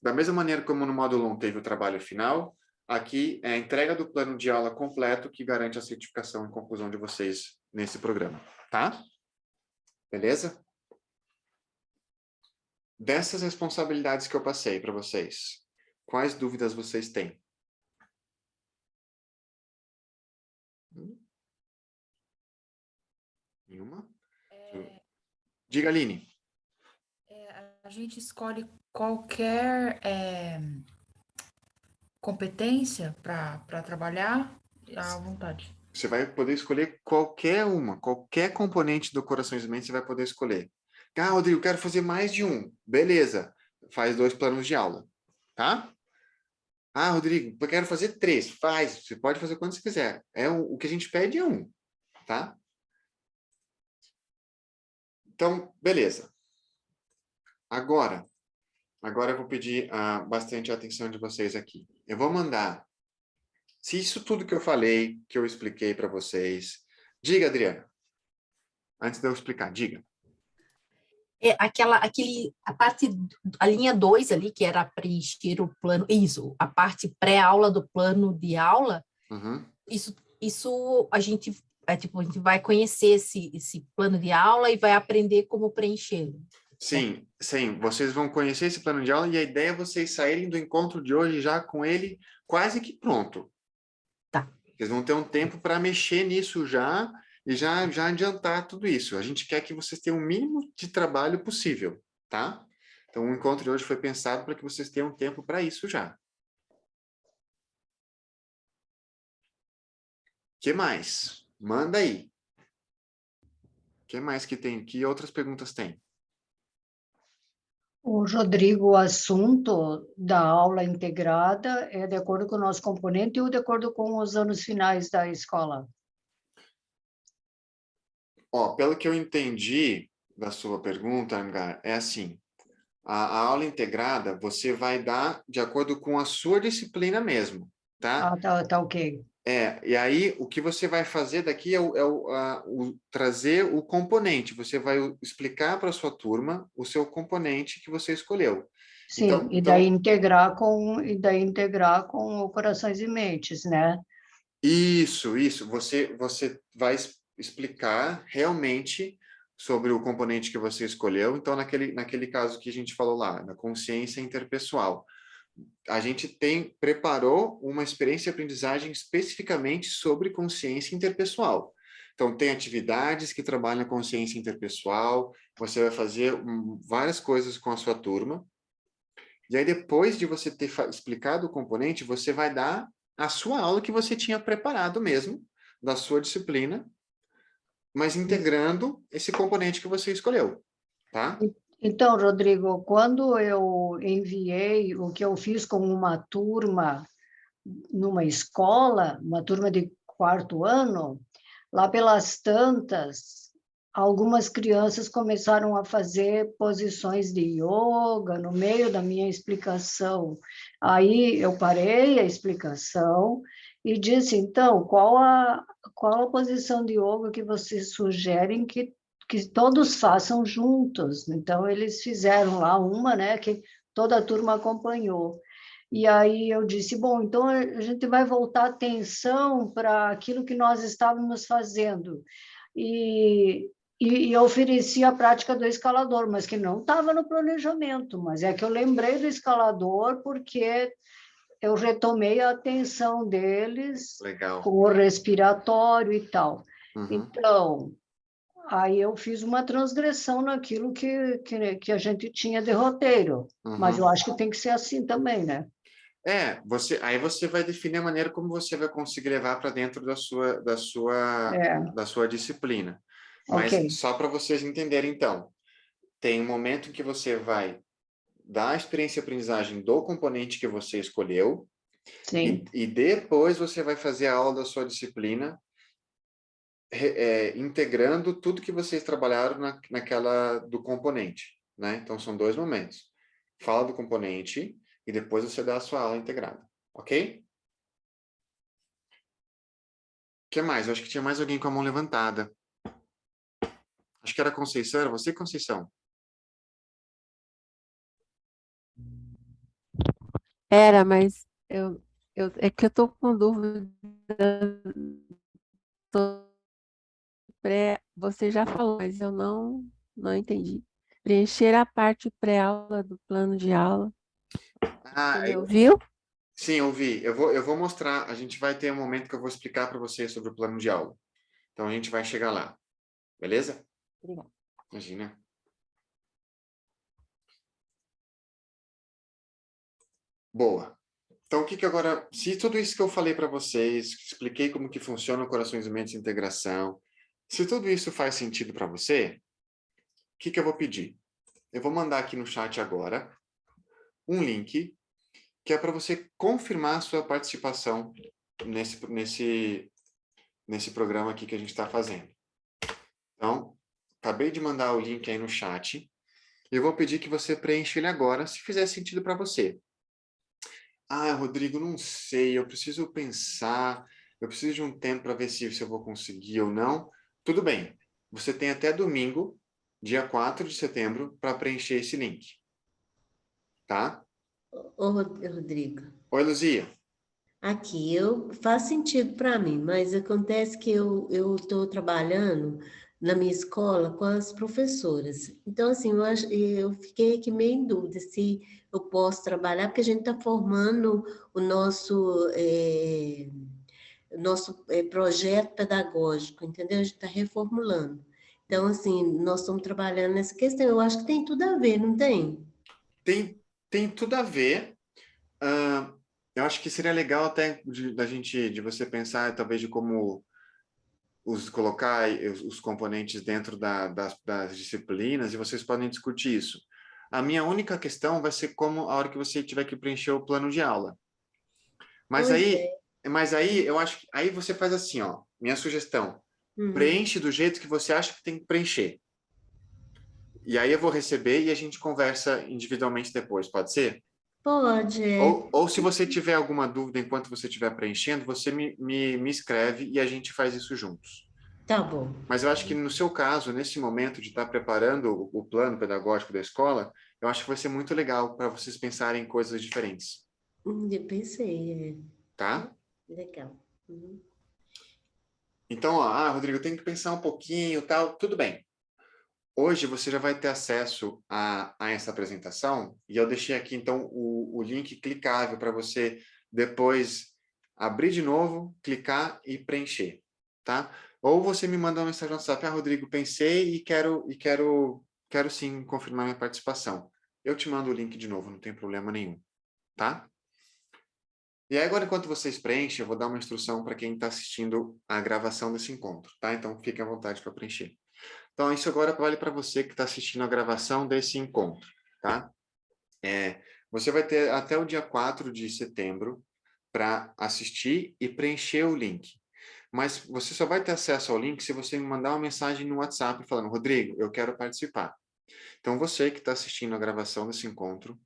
Da mesma maneira como no módulo 1 teve o trabalho final, aqui é a entrega do plano de aula completo que garante a certificação e conclusão de vocês nesse programa, tá? Beleza? Dessas responsabilidades que eu passei para vocês, quais dúvidas vocês têm? Nenhuma? Diga, Aline. A gente escolhe qualquer competência para trabalhar à vontade. Você vai poder escolher qualquer componente do Corações e Mentes você vai poder escolher. Rodrigo, eu quero fazer mais de um. Beleza, faz 2 planos de aula, tá? Ah, Rodrigo, eu quero fazer 3. Faz, você pode fazer quando você quiser. O que a gente pede é 1, tá? Então, beleza. Agora eu vou pedir bastante a atenção de vocês aqui. Eu vou mandar, se isso tudo que eu falei, que eu expliquei para vocês... Diga, Adriana. Antes de eu explicar, diga. A linha 2 ali, que era preencher o plano, isso, a parte pré-aula do plano de aula, Uhum. isso a gente vai conhecer esse plano de aula e vai aprender como preenchê-lo. Sim, sim. Vocês vão conhecer esse plano de aula e a ideia é vocês saírem do encontro de hoje já com ele quase que pronto. Tá. Vocês vão ter um tempo para mexer nisso já e já adiantar tudo isso. A gente quer que vocês tenham o mínimo de trabalho possível, tá? Então, o encontro de hoje foi pensado para que vocês tenham tempo para isso já. O que mais? Manda aí. O que mais que tem? Que outras perguntas tem? O Rodrigo, o assunto da aula integrada é de acordo com o nosso componente ou de acordo com os anos finais da escola? Ó, pelo que eu entendi da sua pergunta, Angar, é assim, a aula integrada você vai dar de acordo com a sua disciplina mesmo, tá? Ah, tá ok. E aí o que você vai fazer daqui é trazer o componente, você vai explicar para a sua turma o seu componente que você escolheu. Sim, e daí integrar com o Corações e Mentes, né? Isso. Você vai explicar realmente sobre o componente que você escolheu. Então, naquele caso que a gente falou lá, da consciência interpessoal, a gente preparou uma experiência de aprendizagem especificamente sobre consciência interpessoal. Então, tem atividades que trabalham consciência interpessoal, você vai fazer várias coisas com a sua turma, e aí depois de você ter explicado o componente, você vai dar a sua aula que você tinha preparado mesmo, da sua disciplina, mas integrando esse componente que você escolheu, tá? Então, Rodrigo, quando eu enviei o que eu fiz com uma turma numa escola, uma turma de 4º ano, lá pelas tantas, algumas crianças começaram a fazer posições de yoga no meio da minha explicação. Aí eu parei a explicação e disse, então, qual a posição de yoga que vocês sugerem que todos façam juntos? Então, eles fizeram lá uma, né, que toda a turma acompanhou. E aí eu disse, bom, então a gente vai voltar a atenção para aquilo que nós estávamos fazendo. E eu ofereci a prática do escalador, mas que não estava no planejamento, mas é que eu lembrei do escalador porque eu retomei a atenção deles Legal. com o respiratório e tal. Uhum. Então, aí eu fiz uma transgressão naquilo que a gente tinha de roteiro, mas eu acho que tem que ser assim também, né? Aí você vai definir a maneira como você vai conseguir levar para dentro da sua disciplina. Mas Ok. só para vocês entenderem, então, tem um momento em que você vai dar a experiência de aprendizagem do componente que você escolheu, Sim. e depois você vai fazer a aula da sua disciplina, integrando tudo que vocês trabalharam naquela do componente, né? Então, são 2 momentos. Fala do componente e depois você dá a sua aula integrada, ok? O que mais? Eu acho que tinha mais alguém com a mão levantada. Acho que era a Conceição. Era você, Conceição? Era, mas é que eu tô com dúvida. Você já falou, mas eu não entendi. Preencher a parte pré-aula do plano de aula. Você me ouviu? Sim, eu vi. Eu vou mostrar. A gente vai ter um momento que eu vou explicar para vocês sobre o plano de aula. Então, a gente vai chegar lá. Beleza? Obrigada. Imagina. Boa. Então, o que agora... Se tudo isso que eu falei para vocês, expliquei como que funciona o Corações e Mentes de Integração, se tudo isso faz sentido para você, o que eu vou pedir? Eu vou mandar aqui no chat agora um link que é para você confirmar a sua participação nesse programa aqui que a gente está fazendo. Então, acabei de mandar o link aí no chat. Eu vou pedir que você preencha ele agora, se fizer sentido para você. Ah, Rodrigo, não sei, eu preciso pensar, eu preciso de um tempo para ver se eu vou conseguir ou não. Tudo bem, você tem até domingo, dia 4 de setembro, para preencher esse link. Tá? Ô, Rodrigo, Oi, Luzia. aqui faz sentido para mim, mas acontece que eu estou trabalhando na minha escola com as professoras. Então, assim, eu fiquei aqui meio em dúvida se eu posso trabalhar, porque a gente está formando o nosso projeto pedagógico, entendeu? A gente está reformulando. Então, assim, nós estamos trabalhando nessa questão. Eu acho que tem tudo a ver, não tem? Tem tudo a ver. Eu acho que seria legal até de você pensar, talvez, de como colocar os componentes dentro das disciplinas, e vocês podem discutir isso. A minha única questão vai ser como a hora que você tiver que preencher o plano de aula. Mas Pois aí, é. eu acho que aí você faz assim, ó, minha sugestão, Uhum. preenche do jeito que você acha que tem que preencher. E aí eu vou receber e a gente conversa individualmente depois, pode ser? Pode, Ou se você tiver alguma dúvida enquanto você estiver preenchendo, você me escreve e a gente faz isso juntos. Tá bom. Mas eu acho que no seu caso, nesse momento de estar preparando o plano pedagógico da escola, eu acho que vai ser muito legal para vocês pensarem em coisas diferentes. Eu pensei, Tá? legal. Uhum. Então, ó, Rodrigo, eu tenho que pensar um pouquinho, tal, tudo bem. Hoje você já vai ter acesso a essa apresentação e eu deixei aqui, então, o link clicável para você depois abrir de novo, clicar e preencher, tá? Ou você me manda uma mensagem no WhatsApp, Rodrigo, pensei e quero sim confirmar minha participação. Eu te mando o link de novo, não tem problema nenhum, tá? E aí, agora, enquanto vocês preenchem, eu vou dar uma instrução para quem está assistindo a gravação desse encontro, tá? Então, fiquem à vontade para preencher. Então, isso agora vale para você que está assistindo a gravação desse encontro, tá? Você vai ter até o dia 4 de setembro para assistir e preencher o link. Mas você só vai ter acesso ao link se você me mandar uma mensagem no WhatsApp falando, Rodrigo, eu quero participar. Então, você que está assistindo a gravação desse encontro,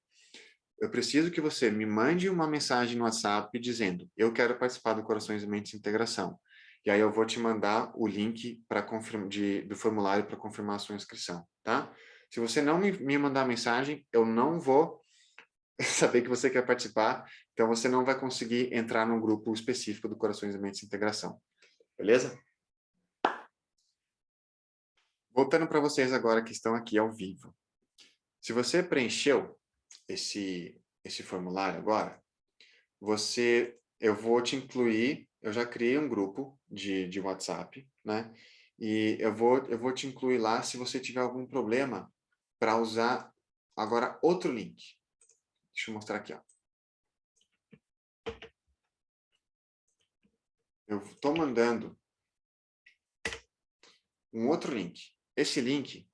eu preciso que você me mande uma mensagem no WhatsApp dizendo, eu quero participar do Corações e Mentes Integração. E aí eu vou te mandar o link do formulário para confirmar a sua inscrição, tá? Se você não me mandar mensagem, eu não vou saber que você quer participar, então você não vai conseguir entrar num grupo específico do Corações e Mentes Integração. Beleza? Voltando para vocês agora que estão aqui ao vivo. Se você preencheu esse formulário agora, eu vou te incluir, eu já criei um grupo de WhatsApp, né? E eu vou te incluir lá se você tiver algum problema para usar agora outro link. Deixa eu mostrar aqui, ó. Eu estou mandando um outro link. Esse link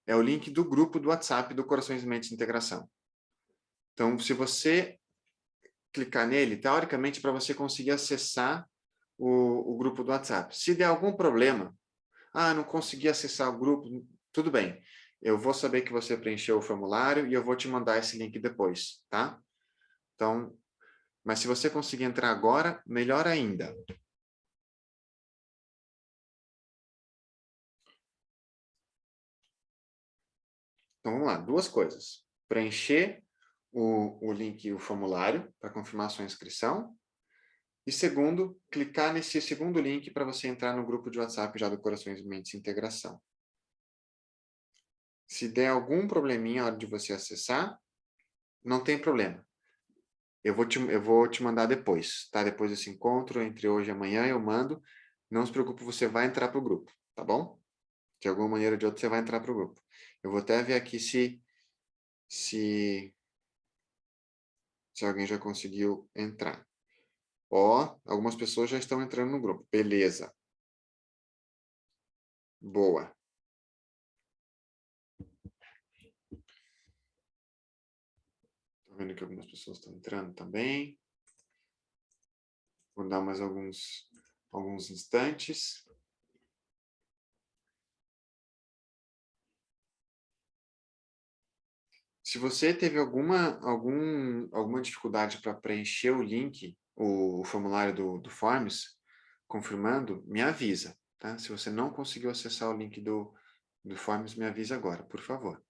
é o link do grupo do WhatsApp do Corações e Mentes Integração. Então, se você clicar nele, teoricamente, para você conseguir acessar o grupo do WhatsApp. Se der algum problema, não consegui acessar o grupo, tudo bem. Eu vou saber que você preencheu o formulário e eu vou te mandar esse link depois, tá? Então, mas se você conseguir entrar agora, melhor ainda. Então, vamos lá, duas coisas. Preencher o link e o formulário para confirmar a sua inscrição. E segundo, clicar nesse segundo link para você entrar no grupo de WhatsApp já do Corações e Mentes Integração. Se der algum probleminha na hora de você acessar, não tem problema. Eu vou te mandar depois, tá? Depois desse encontro, entre hoje e amanhã, eu mando. Não se preocupe, você vai entrar para o grupo, tá bom? De alguma maneira ou de outra, você vai entrar para o grupo. Eu vou até ver aqui se alguém já conseguiu entrar. Ó, algumas pessoas já estão entrando no grupo. Beleza. Boa. Tá vendo que algumas pessoas estão entrando também. Vou dar mais alguns instantes. Se você teve alguma dificuldade para preencher o link, o formulário do Forms, confirmando, me avisa, tá? Se você não conseguiu acessar o link do Forms, me avisa agora, por favor.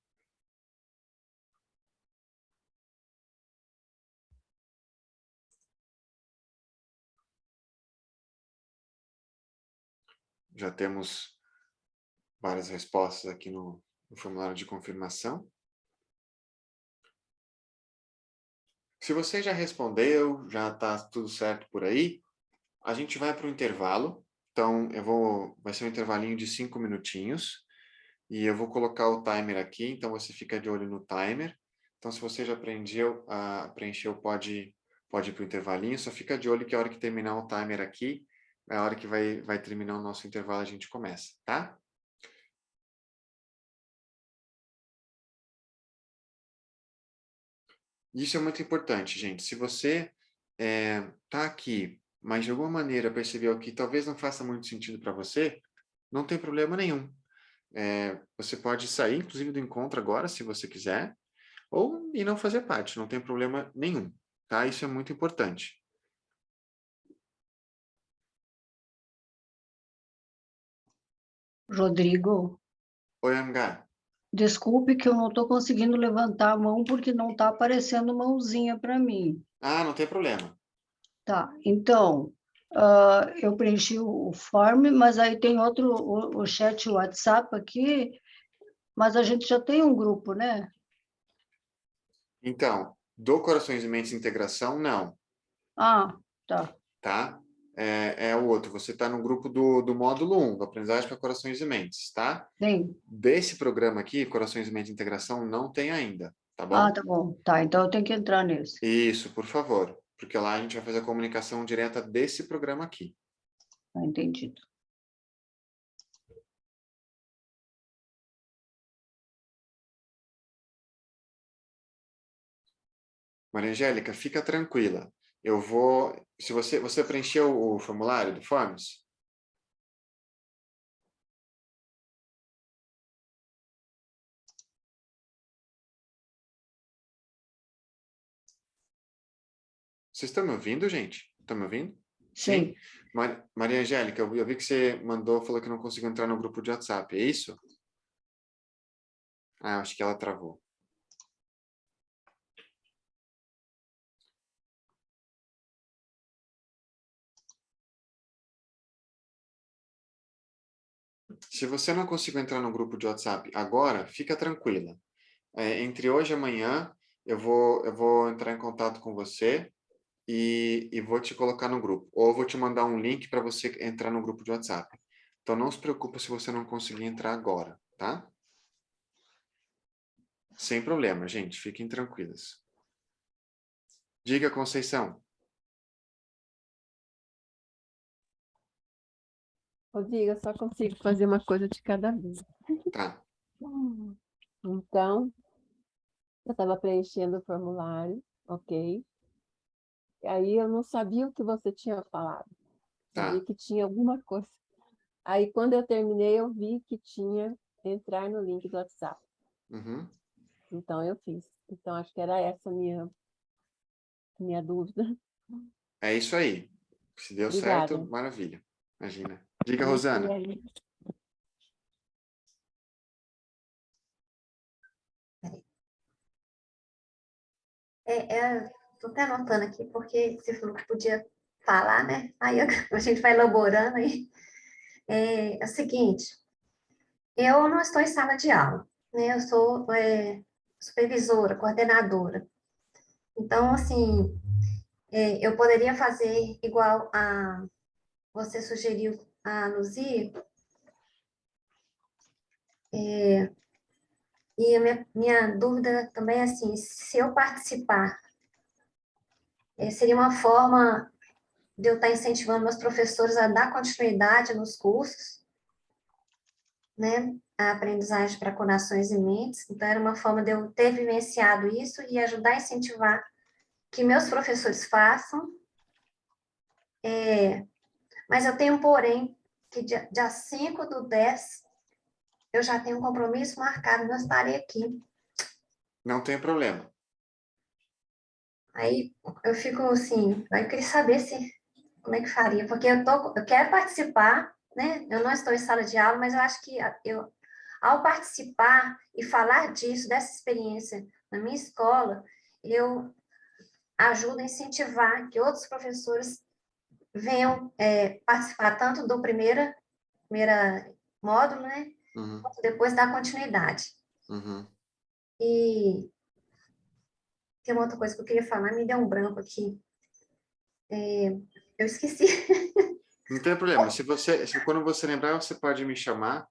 Já temos várias respostas aqui no formulário de confirmação. Se você já respondeu, já está tudo certo por aí, a gente vai para o intervalo. Então, vai ser um intervalinho de 5 minutinhos. E eu vou colocar o timer aqui, então você fica de olho no timer. Então, se você já preencheu, pode ir para o intervalinho. Só fica de olho que a hora que terminar o timer aqui, é a hora que vai terminar o nosso intervalo, a gente começa, tá? Isso é muito importante, gente. Se você está aqui, mas de alguma maneira percebeu que talvez não faça muito sentido para você, não tem problema nenhum. Você pode sair, inclusive, do encontro agora, se você quiser, e não fazer parte, não tem problema nenhum, tá? Isso é muito importante. Rodrigo, Oi, Angar. desculpe que eu não estou conseguindo levantar a mão porque não está aparecendo mãozinha para mim. Ah, não tem problema. Tá, então, eu preenchi o form, mas aí tem outro, o chat WhatsApp aqui, mas a gente já tem um grupo, né? Então, do Corações e Mentes Integração, não, Ah, tá. tá? É o outro. Você está no grupo do módulo 1, do Aprendizagem para Corações e Mentes, tá? Tem. Desse programa aqui, Corações e Mentes Integração, não tem ainda, tá bom? Ah, tá bom. Tá, então eu tenho que entrar nesse. Isso, por favor. Porque lá a gente vai fazer a comunicação direta desse programa aqui. Tá entendido. Maria Angélica, fica tranquila. Se você preencheu o formulário do Forms? Vocês estão me ouvindo, gente? Estão me ouvindo? Sim. Maria Angélica, eu vi que você falou que não conseguiu entrar no grupo de WhatsApp, é isso? Ah, acho que ela travou. Se você não conseguiu entrar no grupo de WhatsApp agora, fica tranquila. Entre hoje e amanhã, eu vou entrar em contato com você e vou te colocar no grupo. Ou eu vou te mandar um link para você entrar no grupo de WhatsApp. Então, não se preocupe se você não conseguir entrar agora, tá? Sem problema, gente. Fiquem tranquilas. Diga, Conceição. Rodrigo, eu só consigo fazer uma coisa de cada vez. Tá. Então, eu estava preenchendo o formulário, ok? Aí eu não sabia o que você tinha falado. Tá. Sabia que tinha alguma coisa. Aí, quando eu terminei, eu vi que tinha entrar no link do WhatsApp. Uhum. Então, eu fiz. Então, acho que era essa a minha dúvida. É isso aí. Se deu Obrigada. certo, maravilha. Imagina. Diga, Rosana. Estou até anotando aqui, porque você falou que podia falar, né? Aí a gente vai elaborando aí. É o seguinte, eu não estou em sala de aula, né? Eu sou supervisora, coordenadora. Então, assim, eu poderia fazer igual a você sugeriu a Luzia, e a minha dúvida também é assim, se eu participar, seria uma forma de eu estar incentivando meus professores a dar continuidade nos cursos, né? a aprendizagem para corações e mentes, então era uma forma de eu ter vivenciado isso e ajudar a incentivar que meus professores façam. Mas eu tenho um porém, que dia 5/10, eu já tenho um compromisso marcado, não estarei aqui. Não tem problema. Aí eu fico assim, eu queria saber como é que faria, porque eu quero participar, né? Eu não estou em sala de aula, mas eu acho que ao participar e falar disso, dessa experiência na minha escola, eu ajudo a incentivar que outros professores venham participar tanto do primeira módulo, né? Uhum. Quanto depois da continuidade. Uhum. E tem uma outra coisa que eu queria falar, me deu um branco aqui. Eu esqueci. Não tem problema. Quando você lembrar, você pode me chamar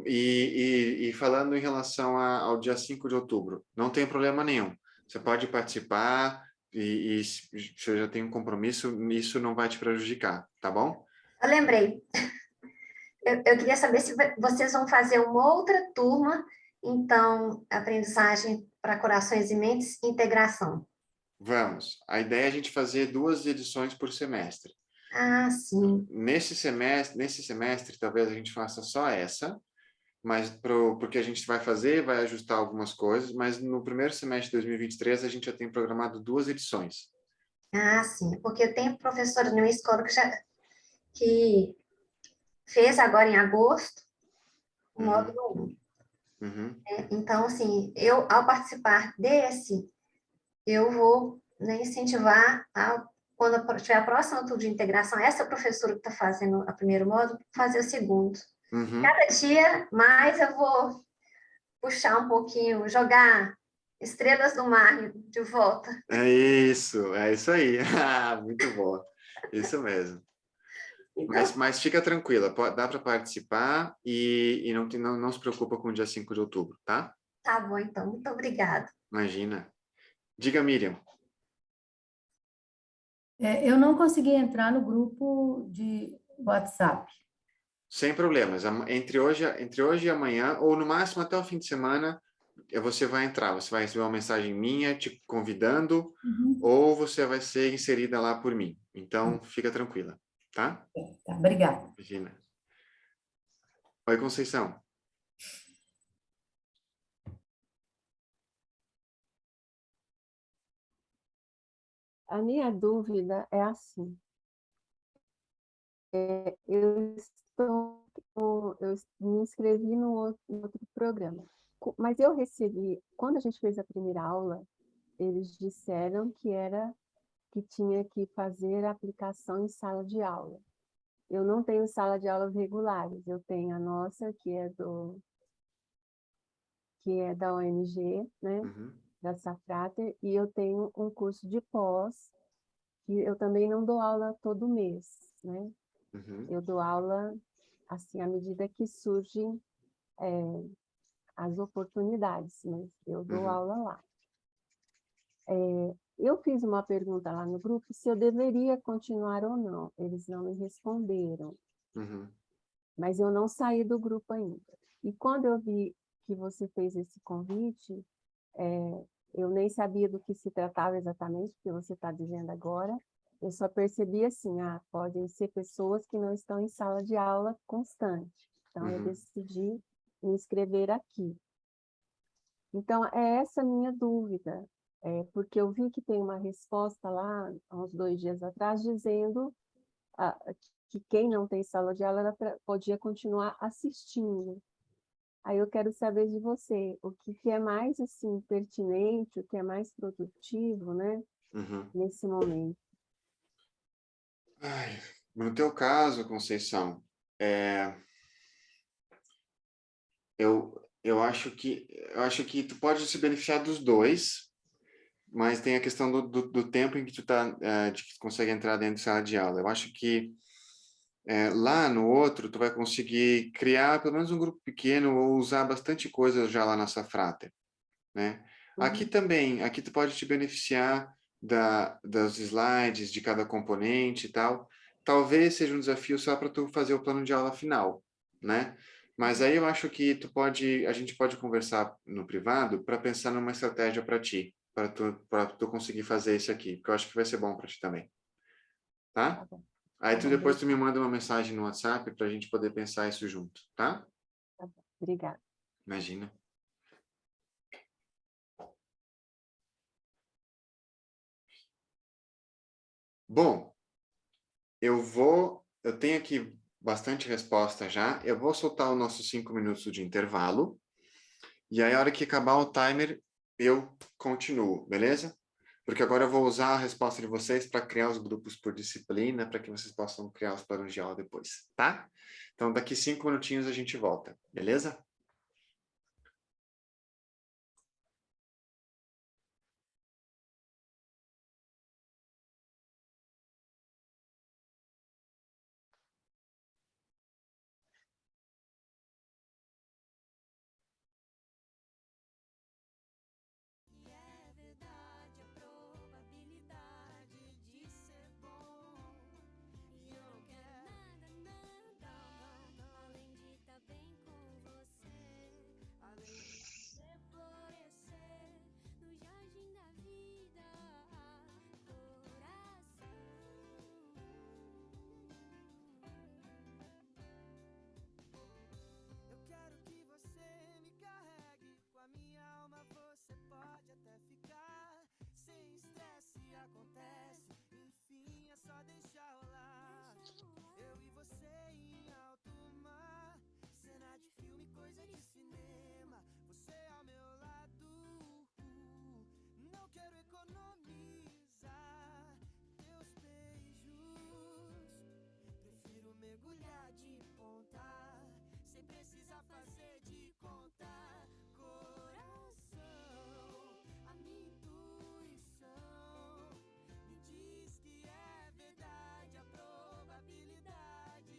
e falando em relação ao dia 5 de outubro. Não tem problema nenhum. Você pode participar e se você já tem um compromisso, isso não vai te prejudicar, tá bom? Eu lembrei. Eu queria saber se vocês vão fazer uma outra turma, então, aprendizagem para corações e mentes, integração. Vamos. A ideia é a gente fazer 2 edições por semestre. Ah, sim. Nesse semestre, talvez a gente faça só essa, mas porque a gente vai ajustar algumas coisas, mas no primeiro semestre de 2023 a gente já tem programado 2 edições. Ah, sim. Porque eu tenho professora na minha escola que fez agora em agosto o módulo 1. Uhum. Então, assim, ao participar desse, eu vou, né, incentivar, quando tiver a próxima turma de integração, essa professora que está fazendo o primeiro módulo, fazer o segundo. Uhum. Cada dia mais eu vou puxar um pouquinho, jogar estrelas do mar de volta. É isso aí. Muito bom. Isso mesmo. Então, Mas fica tranquila, dá para participar e não se preocupa com o dia 5 de outubro, tá? tá bom, então. Muito obrigada. Imagina. Diga, Miriam. Eu não consegui entrar no grupo de WhatsApp. Sem problemas. Entre hoje e amanhã, ou no máximo até o fim de semana, você vai entrar. Você vai receber uma mensagem minha te convidando, ou você vai ser inserida lá por mim. Então, fica tranquila, tá? Tá, obrigada. Imagina. Oi, Conceição. A minha dúvida é assim. Eu me inscrevi no outro programa, mas eu recebi, quando a gente fez a primeira aula, eles disseram que tinha que fazer a aplicação em sala de aula. Eu não tenho sala de aulas regulares, eu tenho a nossa, que é da ONG, né, da Safrater, e eu tenho um curso de pós, que eu também não dou aula todo mês, né? Eu dou aula, assim, à medida que surgem as oportunidades, mas eu dou aula lá. Eu fiz uma pergunta lá no grupo se eu deveria continuar ou não. Eles não me responderam. Mas eu não saí do grupo ainda. E quando eu vi que você fez esse convite, eu nem sabia do que se tratava exatamente, porque você está dizendo agora. Eu só percebi assim, podem ser pessoas que não estão em sala de aula constante. Então, eu decidi me inscrever aqui. Então, é essa a minha dúvida, porque eu vi que tem uma resposta lá, há uns 2 dias atrás, dizendo que quem não tem sala de aula podia continuar assistindo. Aí eu quero saber de você, o que é mais assim, pertinente, o que é mais produtivo, né, nesse momento. No teu caso, Conceição, eu acho que tu pode se beneficiar dos dois, mas tem a questão do tempo em que de que tu consegue entrar dentro de sala de aula. Eu acho que lá no outro tu vai conseguir criar pelo menos um grupo pequeno ou usar bastante coisa já lá na Safrater, né? Aqui tu pode te beneficiar das slides de cada componente e tal. Talvez seja um desafio só para tu fazer o plano de aula final, né? Mas aí eu acho que a gente pode conversar no privado para pensar numa estratégia para ti, para tu conseguir fazer isso aqui, porque eu acho que vai ser bom para ti também. Tá? Tá bom. Aí Tá tu bom, depois tu me obrigada. manda uma mensagem no WhatsApp para a gente poder pensar isso junto, tá? Tá bom. Obrigada. Imagina. Bom, eu tenho aqui bastante resposta já. Eu vou soltar os nossos 5 minutos de intervalo. E aí, a hora que acabar o timer, eu continuo, beleza? Porque agora eu vou usar a resposta de vocês para criar os grupos por disciplina, para que vocês possam criar os planos de aula depois, tá? Então, daqui 5 minutinhos a gente volta, beleza? Verdade, a probabilidade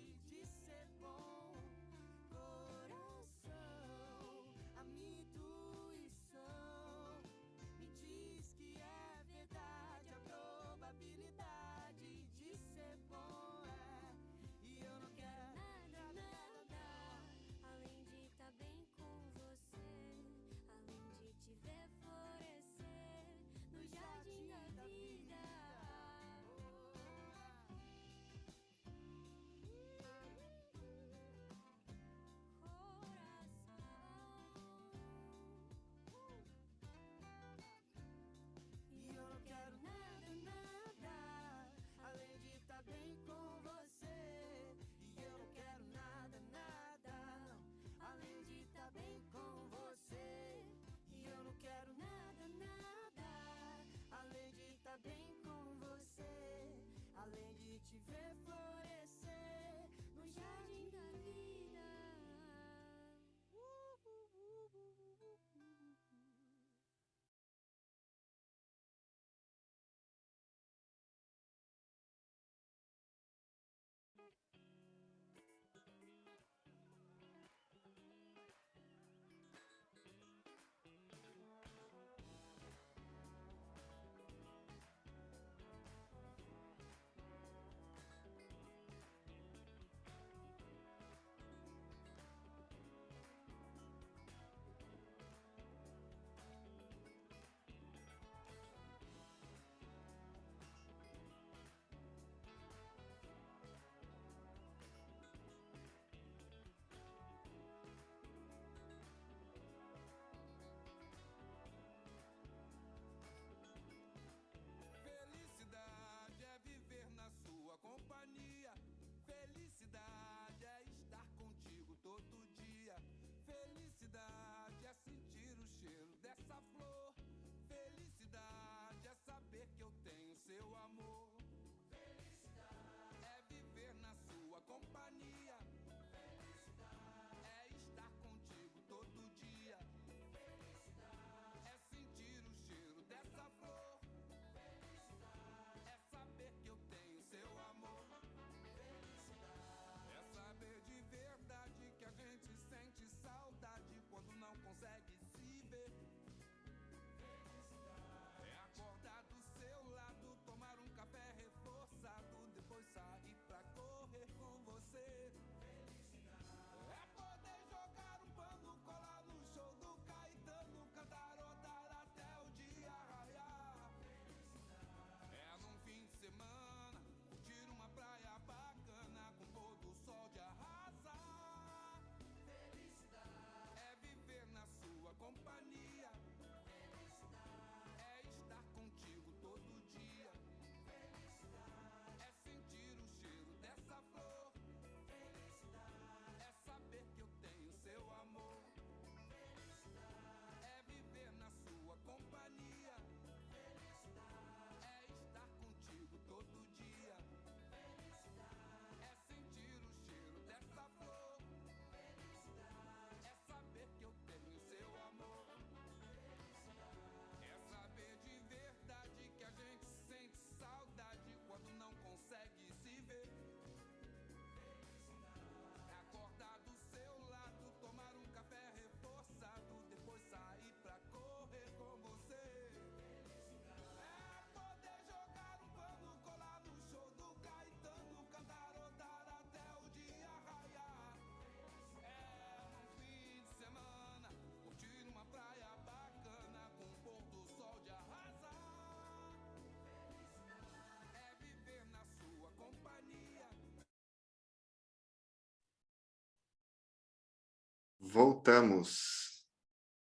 Voltamos.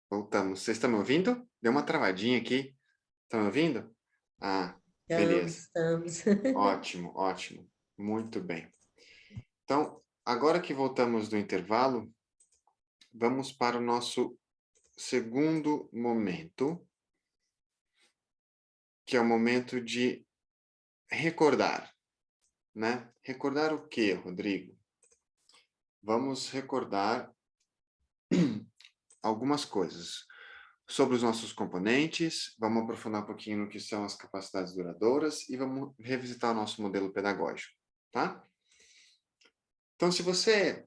Voltamos. Vocês estão me ouvindo? Deu uma travadinha aqui. Estão me ouvindo? Ah, beleza. Estamos. Ótimo, ótimo. Muito bem. Então, agora que voltamos do intervalo, vamos para o nosso segundo momento, que é o momento de recordar, né? Recordar o quê, Rodrigo? Vamos recordar algumas coisas sobre os nossos componentes, vamos aprofundar um pouquinho no que são as capacidades duradouras e vamos revisitar o nosso modelo pedagógico, tá? Então, se você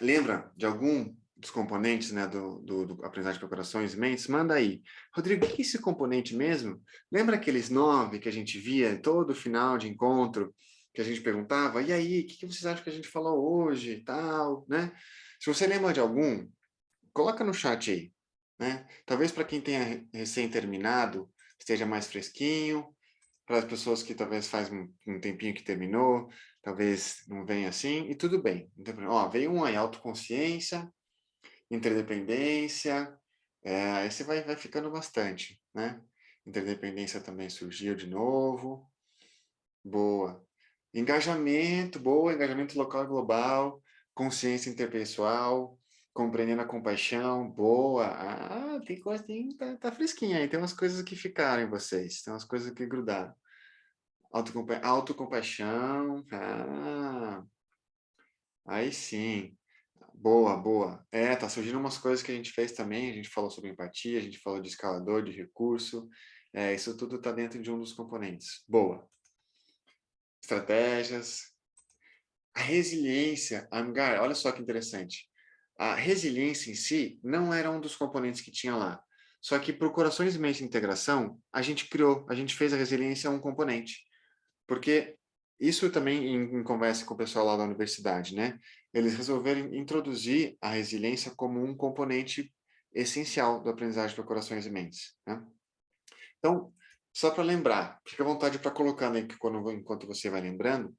lembra de algum dos componentes, né, do aprendizagem de operações e mentes, manda aí. Rodrigo, o que é esse componente mesmo? Lembra aqueles 9 que a gente via todo final de encontro, que a gente perguntava, e aí, o que vocês acham que a gente falou hoje e tal, né? Se você lembra de algum, coloca no chat aí, né? Talvez para quem tenha recém-terminado, esteja mais fresquinho, para as pessoas que talvez faz um tempinho que terminou, talvez não venha assim, e tudo bem. Então, ó, veio um aí, autoconsciência, interdependência, aí você vai ficando bastante, né? Interdependência também surgiu de novo, boa. Engajamento, boa, engajamento local e global, consciência interpessoal, compreendendo a compaixão, boa. Ah, tem coisa, tá fresquinha aí, tem umas coisas que ficaram em vocês, tem umas coisas que grudaram. Autocompaixão, aí sim. Boa, boa. Tá surgindo umas coisas que a gente fez também, a gente falou sobre empatia, a gente falou de escalador, de recurso, isso tudo está dentro de um dos componentes. Boa. Estratégias. A resiliência, Amgar, olha só que interessante. A resiliência em si não era um dos componentes que tinha lá. Só que para o Corações e Mentes de Integração, a gente fez a resiliência um componente. Porque isso também em conversa com o pessoal lá da universidade, né? Eles resolveram introduzir a resiliência como um componente essencial do aprendizagem para Corações e Mentes, né? Então, só para lembrar, fica à vontade para colocar aí enquanto você vai lembrando,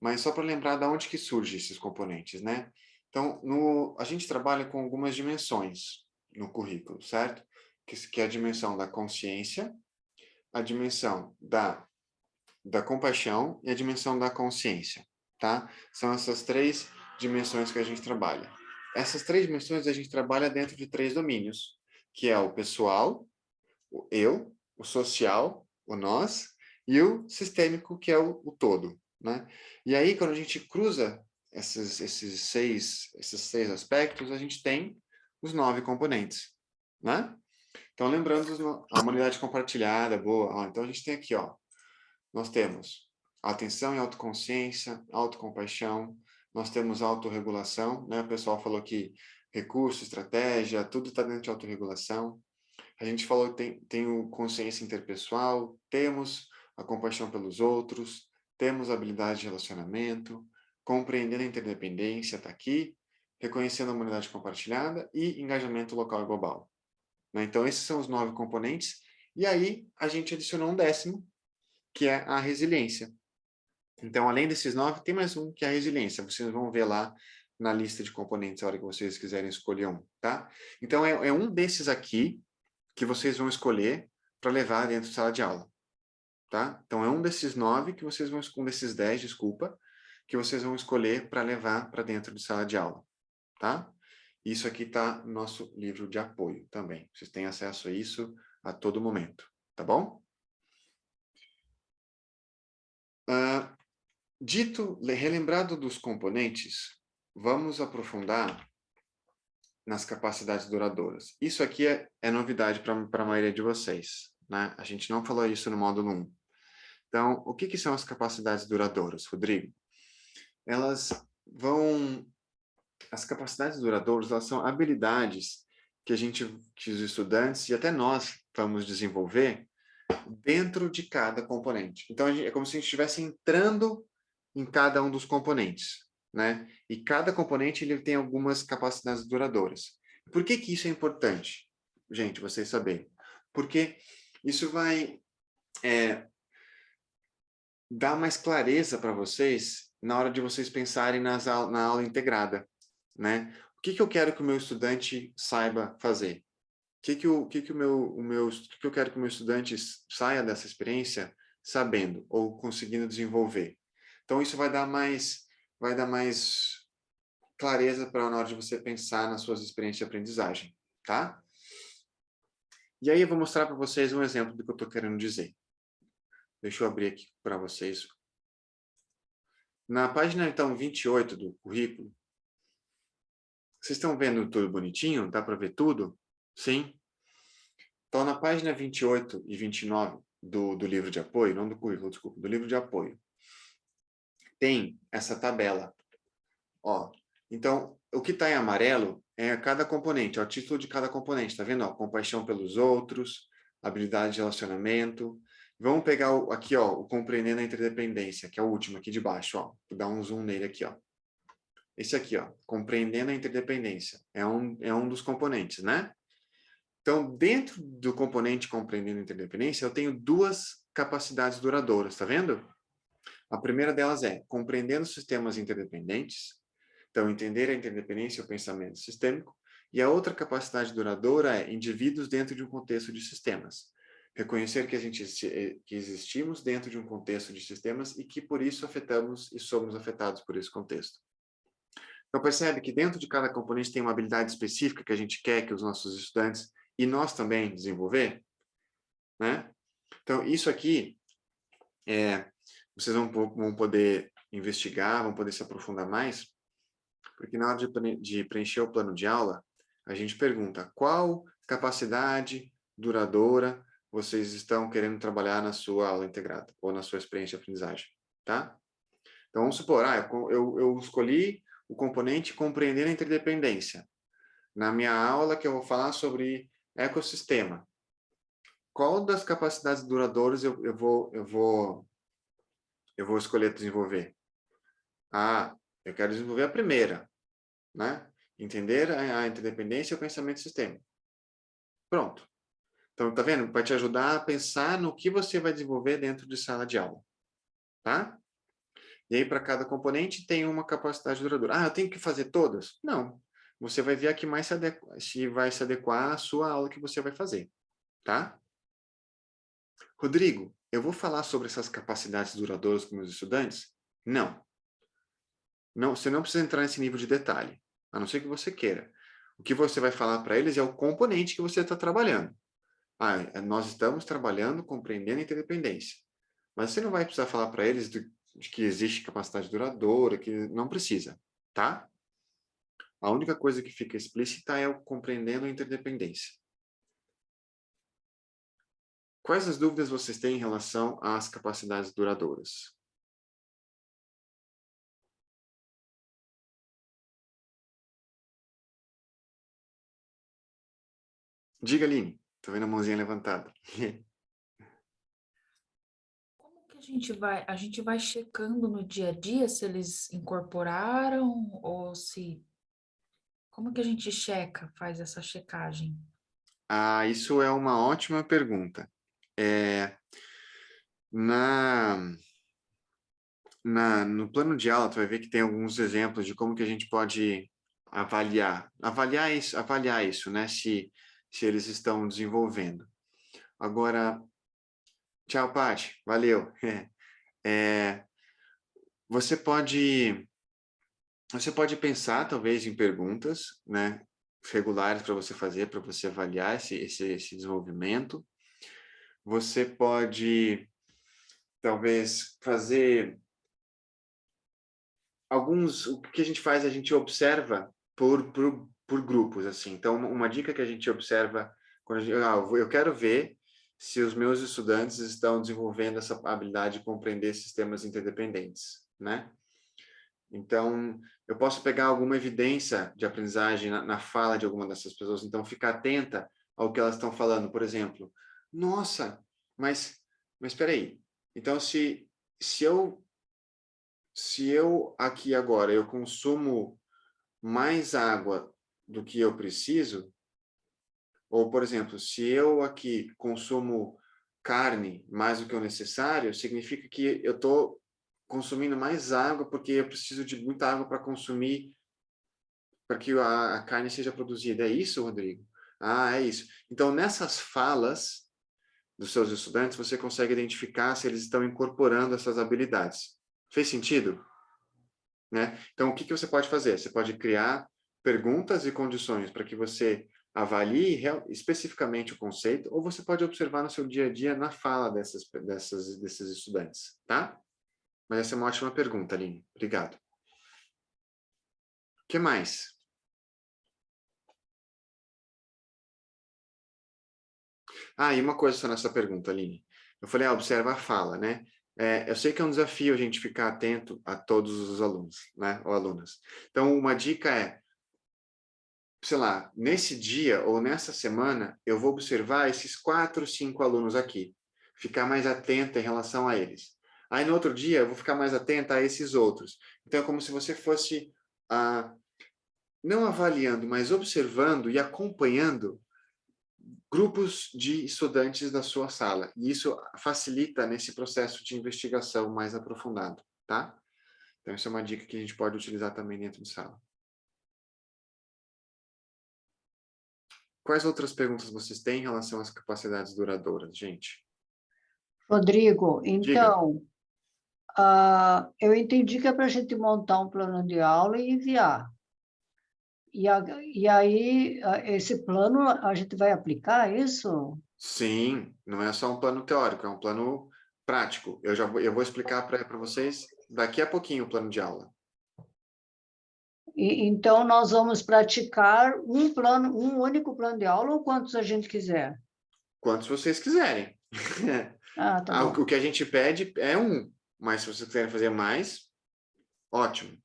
mas só para lembrar de onde que surgem esses componentes, né? Então, a gente trabalha com algumas dimensões no currículo, certo? Que é a dimensão da consciência, a dimensão da compaixão e a dimensão da consciência, tá? São essas 3 dimensões que a gente trabalha. Essas 3 dimensões a gente trabalha dentro de 3 domínios, que é o pessoal, o eu, o social, o nós, e o sistêmico, que é o todo, né? E aí, quando a gente cruza esses seis aspectos, a gente tem os 9 componentes, né? Então, lembrando, a humanidade compartilhada, boa. Ó, então, a gente tem aqui, ó, nós temos atenção e autoconsciência, autocompaixão, nós temos autorregulação, né? O pessoal falou que recurso, estratégia, tudo está dentro de autorregulação. A gente falou que tem o consciência interpessoal, temos a compaixão pelos outros, temos a habilidade de relacionamento, compreendendo a interdependência, está aqui, reconhecendo a humanidade compartilhada e engajamento local e global. Né? Então, esses são os 9 componentes, e aí a gente adicionou um 10º, que é a resiliência. Então, além desses 9, tem mais um, que é a resiliência. Vocês vão ver lá na lista de componentes, a hora que vocês quiserem escolher um, tá? Então, é um desses aqui que vocês vão escolher para levar dentro da sala de aula, tá? Então, é um desses 9 que vocês vão, um desses 10, desculpa, que vocês vão escolher para levar para dentro de sala de aula, tá? Isso aqui está no nosso livro de apoio também. Vocês têm acesso a isso a todo momento, tá bom? Relembrado dos componentes, vamos aprofundar nas capacidades duradouras. Isso aqui é novidade para a maioria de vocês, né? A gente não falou isso no módulo 1. Então, o que são as capacidades duradouras, Rodrigo? As capacidades duradouras, elas são habilidades que os estudantes e até nós vamos desenvolver dentro de cada componente. Então, é como se a gente estivesse entrando em cada um dos componentes, né? E cada componente ele tem algumas capacidades duradouras. Por que isso é importante, gente, vocês saberem? Porque isso vai dar mais clareza para vocês na hora de vocês pensarem na aula integrada, né? O que eu quero que o meu estudante saiba fazer? O que eu quero que o meu estudante saia dessa experiência sabendo ou conseguindo desenvolver? Então, isso vai dar mais clareza para na hora de você pensar nas suas experiências de aprendizagem, tá? E aí eu vou mostrar para vocês um exemplo do que eu estou querendo dizer. Deixa eu abrir aqui para vocês. Na página, então, 28 do currículo, vocês estão vendo tudo bonitinho? Dá para ver tudo? Sim? Então, na página 28 e 29 do livro de apoio, não do currículo, desculpa, do livro de apoio, tem essa tabela. Ó, então, o que está em amarelo é cada componente, é o título de cada componente, tá vendo? Ó, compaixão pelos outros, habilidade de relacionamento. Vamos pegar aqui, ó, o compreendendo a interdependência, que é o último aqui de baixo, ó. Vou dar um zoom nele aqui, ó. Esse aqui, ó, compreendendo a interdependência, é um dos componentes, né? Então, dentro do componente compreendendo a interdependência, eu tenho duas capacidades duradouras, tá vendo? A primeira delas é compreendendo sistemas interdependentes. Então, entender a interdependência e o pensamento sistêmico. E a outra capacidade duradoura é indivíduos dentro de um contexto de sistemas. Reconhecer que existimos dentro de um contexto de sistemas e que, por isso, afetamos e somos afetados por esse contexto. Então, percebe que dentro de cada componente tem uma habilidade específica que a gente quer que os nossos estudantes e nós também desenvolver, né? Então, isso aqui, vocês vão poder investigar, vão poder se aprofundar mais, porque na hora de preencher o plano de aula, a gente pergunta qual capacidade duradoura vocês estão querendo trabalhar na sua aula integrada, ou na sua experiência de aprendizagem, tá? Então, vamos supor, eu escolhi o componente compreender a interdependência. Na minha aula que eu vou falar sobre ecossistema. Qual das capacidades duradouras eu vou escolher desenvolver? Eu quero desenvolver a primeira, né? Entender a interdependência e o pensamento sistêmico. Pronto. Então, tá vendo? Vai te ajudar a pensar no que você vai desenvolver dentro de sala de aula, tá? E aí, para cada componente, tem uma capacidade duradoura. Eu tenho que fazer todas? Não. Você vai ver a que mais se vai se adequar à sua aula que você vai fazer, tá? Rodrigo, eu vou falar sobre essas capacidades duradouras com meus estudantes? Não. Você não precisa entrar nesse nível de detalhe, a não ser que você queira. O que você vai falar para eles é o componente que você está trabalhando. Nós estamos trabalhando compreendendo a interdependência. Mas você não vai precisar falar para eles de que existe capacidade duradoura, que não precisa, tá? A única coisa que fica explícita é o compreendendo a interdependência. Quais as dúvidas vocês têm em relação às capacidades duradouras? Diga, Aline. Estou vendo a mãozinha levantada. Como que a gente vai checando no dia a dia se eles incorporaram ou se... Como que a gente faz essa checagem? Isso é uma ótima pergunta. No plano de aula, tu vai ver que tem alguns exemplos de como que a gente pode avaliar isso, né? Se eles estão desenvolvendo. Agora, tchau, Paty, valeu. Você pode pensar, talvez, em perguntas, né, regulares para você fazer, para você avaliar esse desenvolvimento. Você pode, talvez, fazer o que a gente faz, a gente observa por grupos, assim. Então, uma dica que a gente observa, quando eu quero ver se os meus estudantes estão desenvolvendo essa habilidade de compreender sistemas interdependentes, né? Então, eu posso pegar alguma evidência de aprendizagem na fala de alguma dessas pessoas, então ficar atenta ao que elas estão falando. Por exemplo, nossa, mas espera aí. Então, se eu aqui agora eu consumo mais água do que eu preciso, ou, por exemplo, se eu aqui consumo carne mais do que o necessário, significa que eu estou consumindo mais água porque eu preciso de muita água para consumir para que a carne seja produzida. É isso, Rodrigo? Ah, é isso. Então, nessas falas dos seus estudantes, você consegue identificar se eles estão incorporando essas habilidades. Fez sentido? Né? Então, o que você pode fazer? Você pode criar perguntas e condições para que você avalie especificamente o conceito, ou você pode observar no seu dia a dia na fala desses estudantes, tá? Mas essa é uma ótima pergunta, Aline. Obrigado. O que mais? Ah, e uma coisa só nessa pergunta, Aline. Eu falei, observa a fala, né? Eu sei que é um desafio a gente ficar atento a todos os alunos, né? Ou alunas. Então, uma dica é, sei lá, nesse dia ou nessa semana, eu vou observar esses 4, 5 alunos aqui. Ficar mais atenta em relação a eles. Aí, no outro dia, eu vou ficar mais atenta a esses outros. Então, é como se você fosse, não avaliando, mas observando e acompanhando grupos de estudantes da sua sala. E isso facilita nesse processo de investigação mais aprofundado, tá? Então, isso é uma dica que a gente pode utilizar também dentro de sala. Quais outras perguntas vocês têm em relação às capacidades duradouras, gente? Rodrigo, Diga. então, eu entendi que é para a gente montar um plano de aula e enviar. E aí, esse plano, a gente vai aplicar isso? Sim, não é só um plano teórico, é um plano prático. Eu vou explicar para vocês daqui a pouquinho o plano de aula. Então, nós vamos praticar um único plano de aula ou quantos a gente quiser? Quantos vocês quiserem. Ah, tá bom. O que a gente pede é um, mas se vocês quiserem fazer mais, ótimo.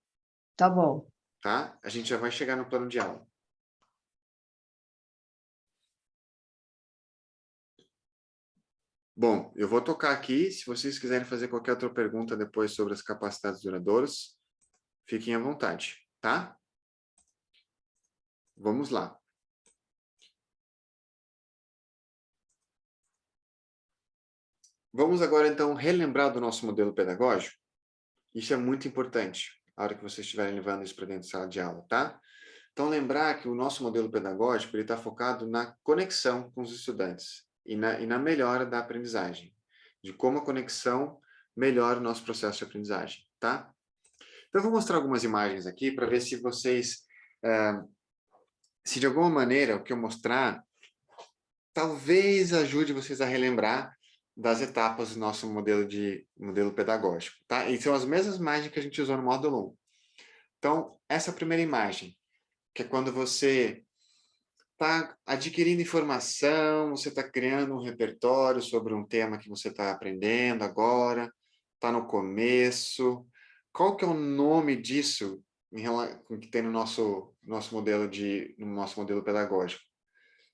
Tá bom. Tá? A gente já vai chegar no plano de aula. Bom, eu vou tocar aqui. Se vocês quiserem fazer qualquer outra pergunta depois sobre as capacidades duradouras, fiquem à vontade, tá? Vamos lá. Vamos agora, então, relembrar do nosso modelo pedagógico. Isso é muito importante, a hora que vocês estiverem levando isso para dentro da sala de aula, tá? Então, lembrar que o nosso modelo pedagógico está focado na conexão com os estudantes e na melhora da aprendizagem, de como a conexão melhora o nosso processo de aprendizagem, tá? Então, eu vou mostrar algumas imagens aqui para ver se vocês, se de alguma maneira o que eu mostrar, talvez ajude vocês a relembrar das etapas do nosso modelo pedagógico, tá? E são as mesmas imagens que a gente usou no módulo 1. Então, essa primeira imagem, que é quando você está adquirindo informação, você está criando um repertório sobre um tema que você está aprendendo agora, está no começo. Qual que é o nome disso que tem no nosso modelo pedagógico?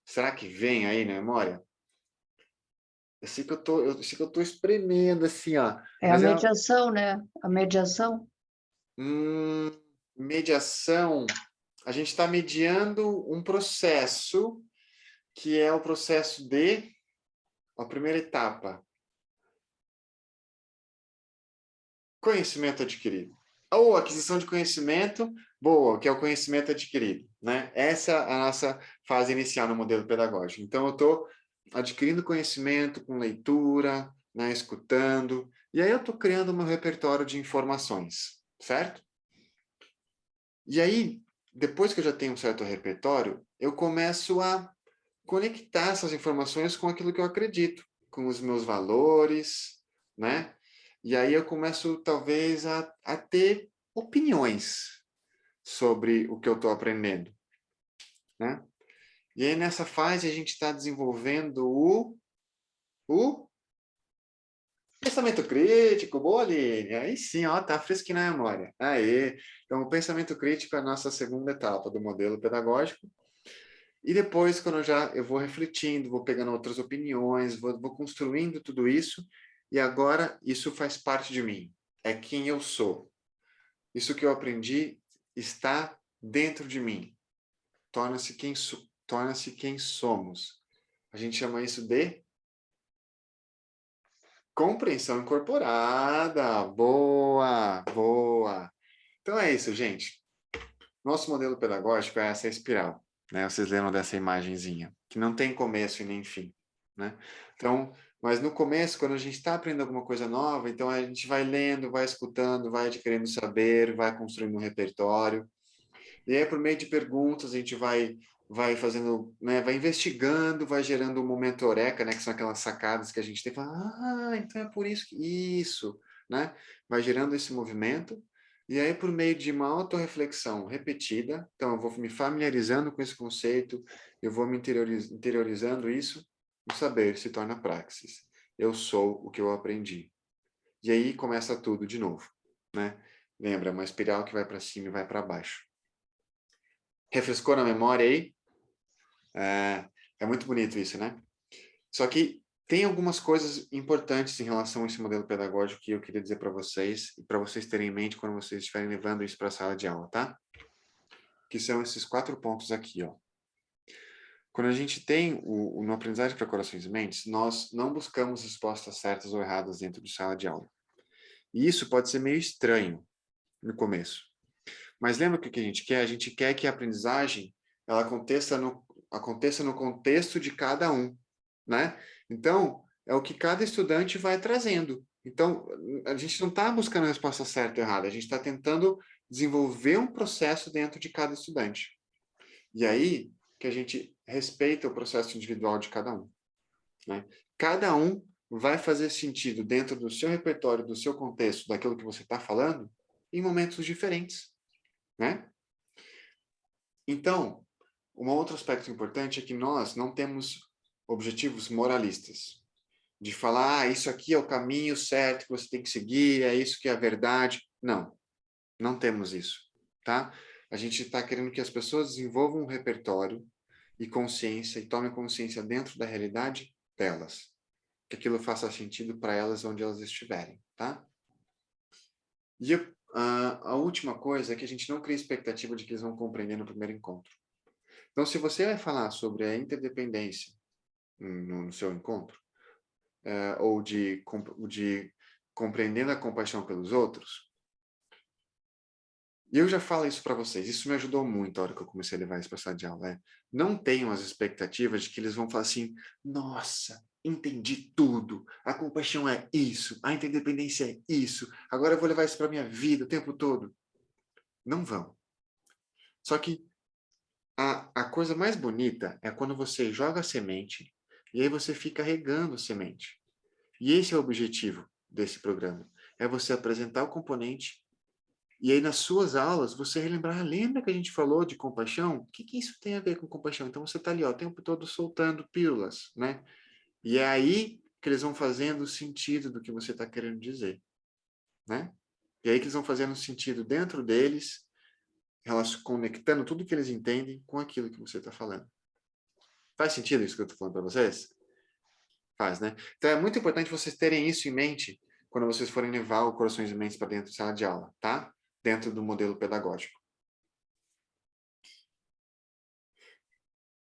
Será que vem aí na memória? Eu sei que eu tô espremendo assim, ó. É a mediação, né? A mediação. Mediação. A gente está mediando um processo que é o processo de a primeira etapa. Conhecimento adquirido. Ou aquisição de conhecimento, boa, que é o conhecimento adquirido, né? Essa é a nossa fase inicial no modelo pedagógico. Então, eu estou adquirindo conhecimento com leitura, né, escutando, e aí eu estou criando meu repertório de informações, certo? E aí, depois que eu já tenho um certo repertório, eu começo a conectar essas informações com aquilo que eu acredito, com os meus valores, né? E aí eu começo, talvez, a ter opiniões sobre o que eu estou aprendendo, né? E aí, nessa fase, a gente está desenvolvendo o pensamento crítico. Boa, Aline! Aí sim, ó, tá fresquinho na memória. Aê! Então, o pensamento crítico é a nossa segunda etapa do modelo pedagógico. E depois, quando eu vou refletindo, vou pegando outras opiniões, vou construindo tudo isso, e agora isso faz parte de mim. É quem eu sou. Isso que eu aprendi está dentro de mim. Torna-se quem somos. A gente chama isso de compreensão incorporada. Boa, boa. Então é isso, gente. Nosso modelo pedagógico é essa espiral, né? Vocês lembram dessa imagenzinha, que não tem começo e nem fim, né? Então, mas no começo, quando a gente está aprendendo alguma coisa nova, então a gente vai lendo, vai escutando, vai adquirindo saber, vai construindo um repertório. E aí, por meio de perguntas, a gente vai fazendo, né, vai investigando, vai gerando um momento eureka, né, que são aquelas sacadas que a gente tem, fala, então é por isso que isso, né? Vai gerando esse movimento, e aí por meio de uma autorreflexão repetida, então eu vou me familiarizando com esse conceito, eu vou me interiorizando isso, o saber se torna praxis. Eu sou o que eu aprendi. E aí começa tudo de novo, né? Lembra, uma espiral que vai para cima e vai para baixo. Refrescou na memória aí? É muito bonito isso, né? Só que tem algumas coisas importantes em relação a esse modelo pedagógico que eu queria dizer para vocês, e para vocês terem em mente quando vocês estiverem levando isso para a sala de aula, tá? Que são esses 4 pontos aqui, ó. Quando a gente tem no aprendizagem para corações e mentes, nós não buscamos respostas certas ou erradas dentro de sala de aula. E isso pode ser meio estranho no começo. Mas lembra o que a gente quer? A gente quer que a aprendizagem ela aconteça no contexto de cada um, né? Então, é o que cada estudante vai trazendo. Então, a gente não está buscando a resposta certa ou errada, a gente está tentando desenvolver um processo dentro de cada estudante. E aí que a gente respeita o processo individual de cada um, né? Cada um vai fazer sentido dentro do seu repertório, do seu contexto, daquilo que você está falando, em momentos diferentes, né? Então, um outro aspecto importante é que nós não temos objetivos moralistas, de falar, isso aqui é o caminho certo que você tem que seguir, é isso que é a verdade. Não, não temos isso, tá? A gente está querendo que as pessoas desenvolvam um repertório e consciência, e tomem consciência dentro da realidade delas, que aquilo faça sentido para elas onde elas estiverem, tá? E a última coisa é que a gente não cria expectativa de que eles vão compreender no primeiro encontro. Então, se você vai falar sobre a interdependência no seu encontro, ou de compreendendo a compaixão pelos outros, e eu já falo isso para vocês, isso me ajudou muito a hora que eu comecei a levar isso para a sala de aula. Não tenham as expectativas de que eles vão falar assim, nossa, entendi tudo, a compaixão é isso, a interdependência é isso, agora eu vou levar isso para a minha vida o tempo todo. Não vão. Só que a coisa mais bonita é quando você joga a semente e aí você fica regando a semente. E esse é o objetivo desse programa. É você apresentar o componente e aí nas suas aulas você relembrar, lembra que a gente falou de compaixão? O que isso tem a ver com compaixão? Então você está ali ó, o tempo todo soltando pílulas, né? E é aí que eles vão fazendo o sentido do que você está querendo dizer, né? E aí que eles vão fazendo sentido dentro deles, conectando tudo que eles entendem com aquilo que você está falando. Faz sentido isso que eu estou falando para vocês? Faz, né? Então é muito importante vocês terem isso em mente quando vocês forem levar o Corações e Mentes para dentro da sala de aula, tá? Dentro do modelo pedagógico.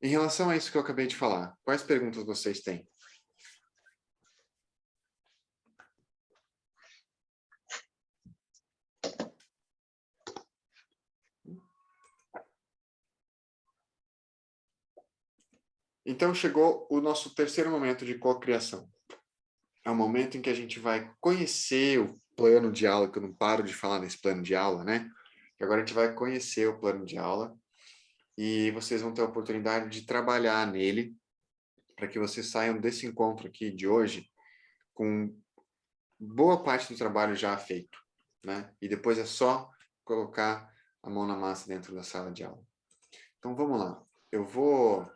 Em relação a isso que eu acabei de falar, quais perguntas vocês têm? Então chegou o nosso terceiro momento de cocriação. É o momento em que a gente vai conhecer o plano de aula, que eu não paro de falar nesse plano de aula, né? Agora a gente vai conhecer o plano de aula e vocês vão ter a oportunidade de trabalhar nele para que vocês saiam desse encontro aqui de hoje com boa parte do trabalho já feito, né? E depois é só colocar a mão na massa dentro da sala de aula. Então vamos lá. Eu vou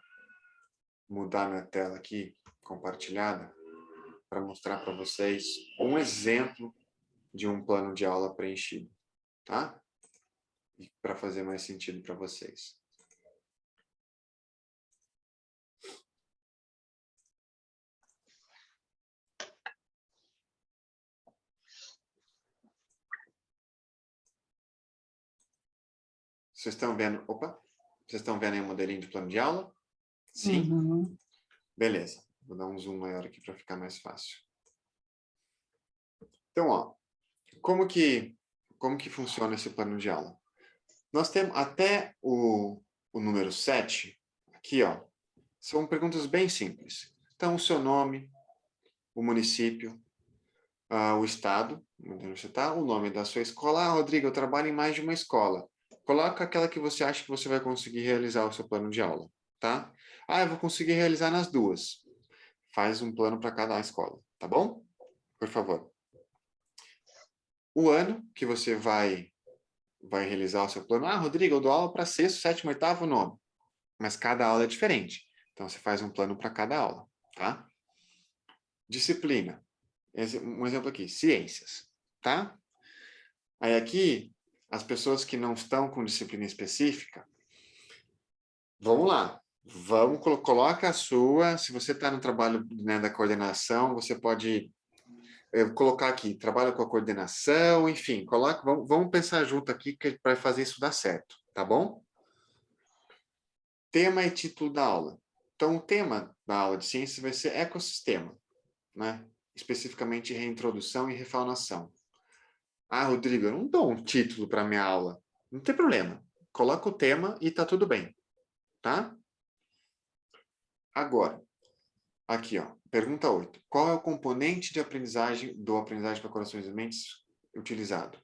mudar minha tela aqui, compartilhada, para mostrar para vocês um exemplo de um plano de aula preenchido, tá? E para fazer mais sentido para vocês. Vocês estão vendo? Opa! Vocês estão vendo aí o modelinho de plano de aula? Sim? Uhum. Beleza. Vou dar um zoom maior aqui para ficar mais fácil. Então, ó, como que funciona esse plano de aula? Nós temos até o número 7, aqui, ó, são perguntas bem simples. Então, o seu nome, o município, o estado, onde você está, o nome da sua escola. Ah, Rodrigo, eu trabalho em mais de uma escola. Coloca aquela que você acha que você vai conseguir realizar o seu plano de aula, tá? Ah, eu vou conseguir realizar nas duas. Faz um plano para cada escola, tá bom? Por favor. O ano que você vai realizar o seu plano. Ah, Rodrigo, eu dou aula para sexto, sétimo, oitavo, nono. Mas cada aula é diferente. Então, você faz um plano para cada aula, tá? Disciplina. Um exemplo aqui, ciências, tá? Aí aqui, as pessoas que não estão com disciplina específica, vamos lá. Coloca a sua, se você está no trabalho, né, da coordenação, você pode colocar aqui, trabalha com a coordenação, enfim, vamos pensar junto aqui para fazer isso dar certo, tá bom? Tema e título da aula. Então, o tema da aula de ciências vai ser ecossistema, né? Especificamente reintrodução e refaunação. Ah, Rodrigo, eu não dou um título para minha aula. Não tem problema. Coloca o tema e tá tudo bem, tá? Agora, aqui, ó, pergunta 8. Qual é o componente de aprendizagem do aprendizagem para corações e mentes utilizado?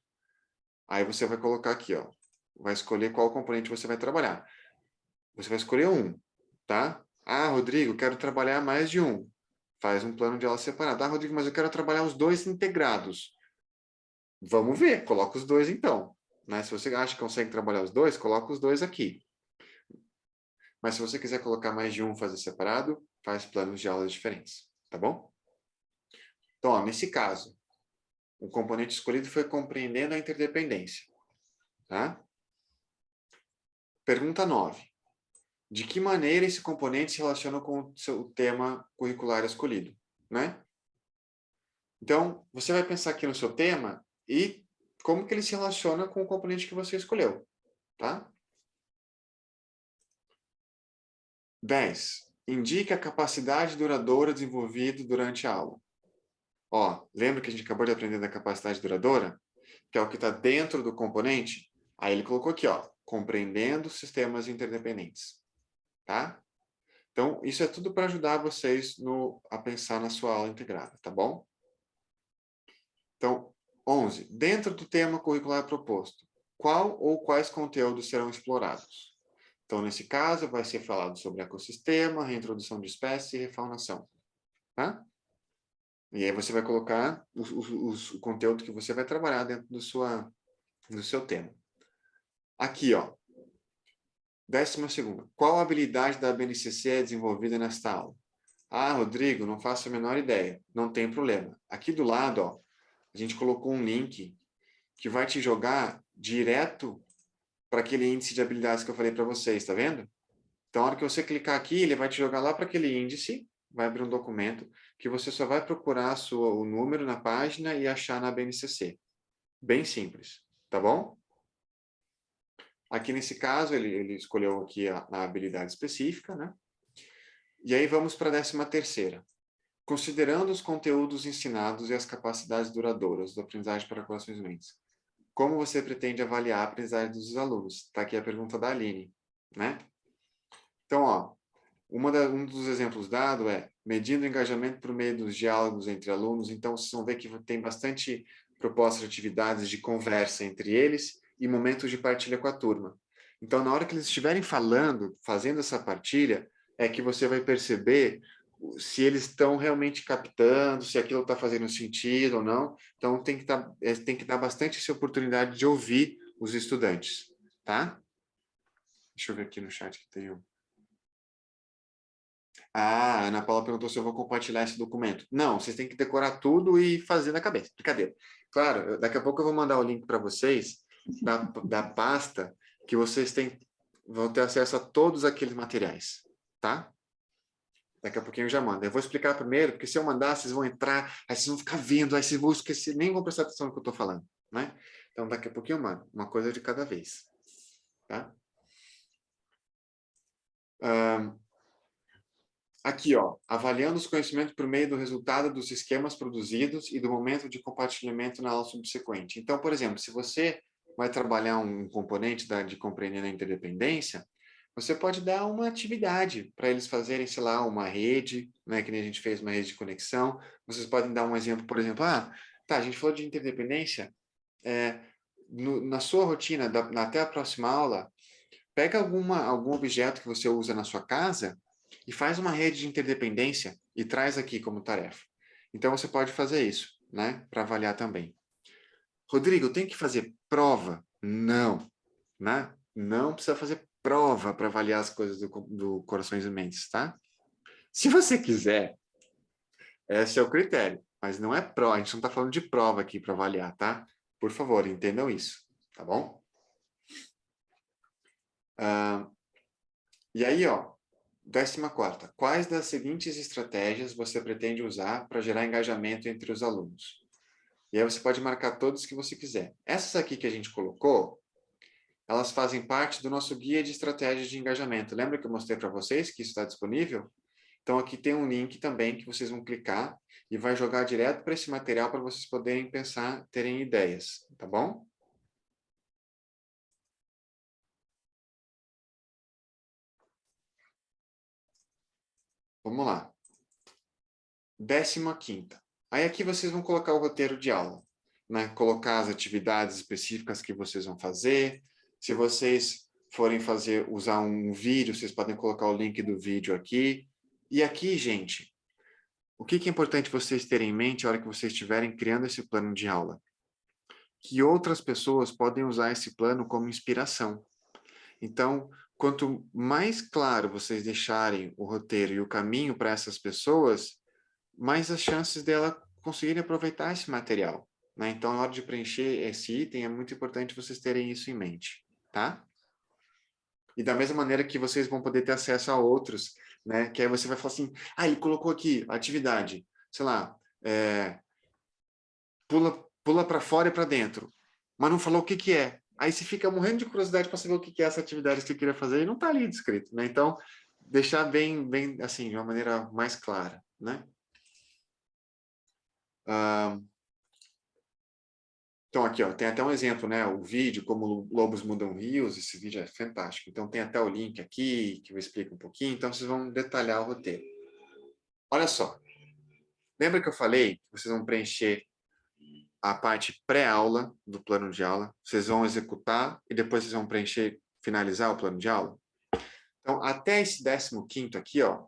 Aí você vai colocar aqui, ó, vai escolher qual componente você vai trabalhar. Você vai escolher um, tá? Ah, Rodrigo, quero trabalhar mais de um. Faz um plano de aula separado. Ah, Rodrigo, mas eu quero trabalhar os dois integrados. Vamos ver, coloca os dois então. Né? Se você acha que consegue trabalhar os dois, coloca os dois aqui. Mas se você quiser colocar mais de um, fazer separado, faz planos de aulas diferentes, tá bom? Então, ó, nesse caso, o componente escolhido foi compreendendo a interdependência, tá? Pergunta 9. De que maneira esse componente se relaciona com o seu tema curricular escolhido, né? Então, você vai pensar aqui no seu tema e como que ele se relaciona com o componente que você escolheu, tá? 10. Indique a capacidade duradoura desenvolvida durante a aula. Ó, lembra que a gente acabou de aprender da capacidade duradoura? Que é o que está dentro do componente? Aí ele colocou aqui, ó, compreendendo sistemas interdependentes. Tá? Então, isso é tudo para ajudar vocês a pensar na sua aula integrada, tá bom? Então, 11. Dentro do tema curricular proposto, qual ou quais conteúdos serão explorados? Então, nesse caso, vai ser falado sobre ecossistema, reintrodução de espécies e refaunação. Tá? E aí você vai colocar o conteúdo que você vai trabalhar dentro do seu tema. Aqui, ó. 12ª. Qual habilidade da BNCC é desenvolvida nesta aula? Ah, Rodrigo, não faço a menor ideia. Não tem problema. Aqui do lado, ó, a gente colocou um link que vai te jogar direto para aquele índice de habilidades que eu falei para vocês, tá vendo? Então, a hora que você clicar aqui, ele vai te jogar lá para aquele índice, vai abrir um documento, que você só vai procurar o número na página e achar na BNCC. Bem simples, tá bom? Aqui nesse caso, ele escolheu aqui a habilidade específica, né? E aí vamos para a 13ª. Considerando os conteúdos ensinados e as capacidades duradouras do aprendizagem para corações e mentes, como você pretende avaliar a aprendizagem dos alunos? Está aqui a pergunta da Aline, né? Então, ó, um dos exemplos dados é medindo o engajamento por meio dos diálogos entre alunos. Então, vocês vão ver que tem bastante propostas de atividades de conversa entre eles e momentos de partilha com a turma. Então, na hora que eles estiverem falando, fazendo essa partilha, é que você vai perceber se eles estão realmente captando, se aquilo está fazendo sentido ou não. Então, tem que dar bastante essa oportunidade de ouvir os estudantes, tá? Deixa eu ver aqui no chat que tem um. Ah, a Ana Paula perguntou se eu vou compartilhar esse documento. Não, vocês têm que decorar tudo e fazer na cabeça. Brincadeira. Claro, daqui a pouco eu vou mandar o link para vocês da pasta que vocês vão ter acesso a todos aqueles materiais, tá? Daqui a pouquinho eu já mando. Eu vou explicar primeiro, porque se eu mandar, vocês vão entrar, aí vocês vão ficar vendo, aí vocês vão esquecer, nem vão prestar atenção no que eu estou falando, né? Então, daqui a pouquinho eu mando. Uma coisa de cada vez, tá? Aqui, ó, avaliando os conhecimentos por meio do resultado dos esquemas produzidos e do momento de compartilhamento na aula subsequente. Então, por exemplo, se você vai trabalhar um componente de compreendendo a interdependência, você pode dar uma atividade para eles fazerem, sei lá, uma rede, né, que nem a gente fez uma rede de conexão. Vocês podem dar um exemplo, por exemplo, tá, a gente falou de interdependência, na sua rotina, até a próxima aula, pega algum objeto que você usa na sua casa e faz uma rede de interdependência e traz aqui como tarefa. Então, você pode fazer isso, né, para avaliar também. Rodrigo, tem que fazer prova? Não, né? Não precisa fazer prova para avaliar as coisas do Corações e Mentes, tá? Se você quiser, esse é o critério, mas não é prova, a gente não está falando de prova aqui para avaliar, tá? Por favor, entendam isso, tá bom? E aí, ó, 14ª. Quais das seguintes estratégias você pretende usar para gerar engajamento entre os alunos? E aí você pode marcar todos que você quiser. Essas aqui que a gente colocou, elas fazem parte do nosso guia de estratégias de engajamento. Lembra que eu mostrei para vocês que isso está disponível? Então, aqui tem um link também que vocês vão clicar e vai jogar direto para esse material para vocês poderem pensar, terem ideias, tá bom? Vamos lá. 15ª. Aí aqui vocês vão colocar o roteiro de aula, né? Colocar as atividades específicas que vocês vão fazer. Se vocês forem usar um vídeo, vocês podem colocar o link do vídeo aqui. E aqui, gente, o que é importante vocês terem em mente na hora que vocês estiverem criando esse plano de aula? Que outras pessoas podem usar esse plano como inspiração. Então, quanto mais claro vocês deixarem o roteiro e o caminho para essas pessoas, mais as chances dela conseguirem aproveitar esse material, né? Então, na hora de preencher esse item, é muito importante vocês terem isso em mente, tá? E da mesma maneira que vocês vão poder ter acesso a outros, né? Que aí você vai falar assim, ele colocou aqui atividade, sei lá, pula para fora e para dentro, mas não falou o que é. Aí você fica morrendo de curiosidade para saber o que é essa atividade que você queria fazer e não está ali descrito, né? Então, deixar bem, assim, de uma maneira mais clara, né? Então, aqui, ó, tem até um exemplo, né? O vídeo, como lobos mudam rios, esse vídeo é fantástico. Então, tem até o link aqui, que eu explico um pouquinho. Então, vocês vão detalhar o roteiro. Olha só. Lembra que eu falei que vocês vão preencher a parte pré-aula do plano de aula? Vocês vão executar e depois vocês vão preencher, finalizar o plano de aula? Então, até esse 15º aqui, ó,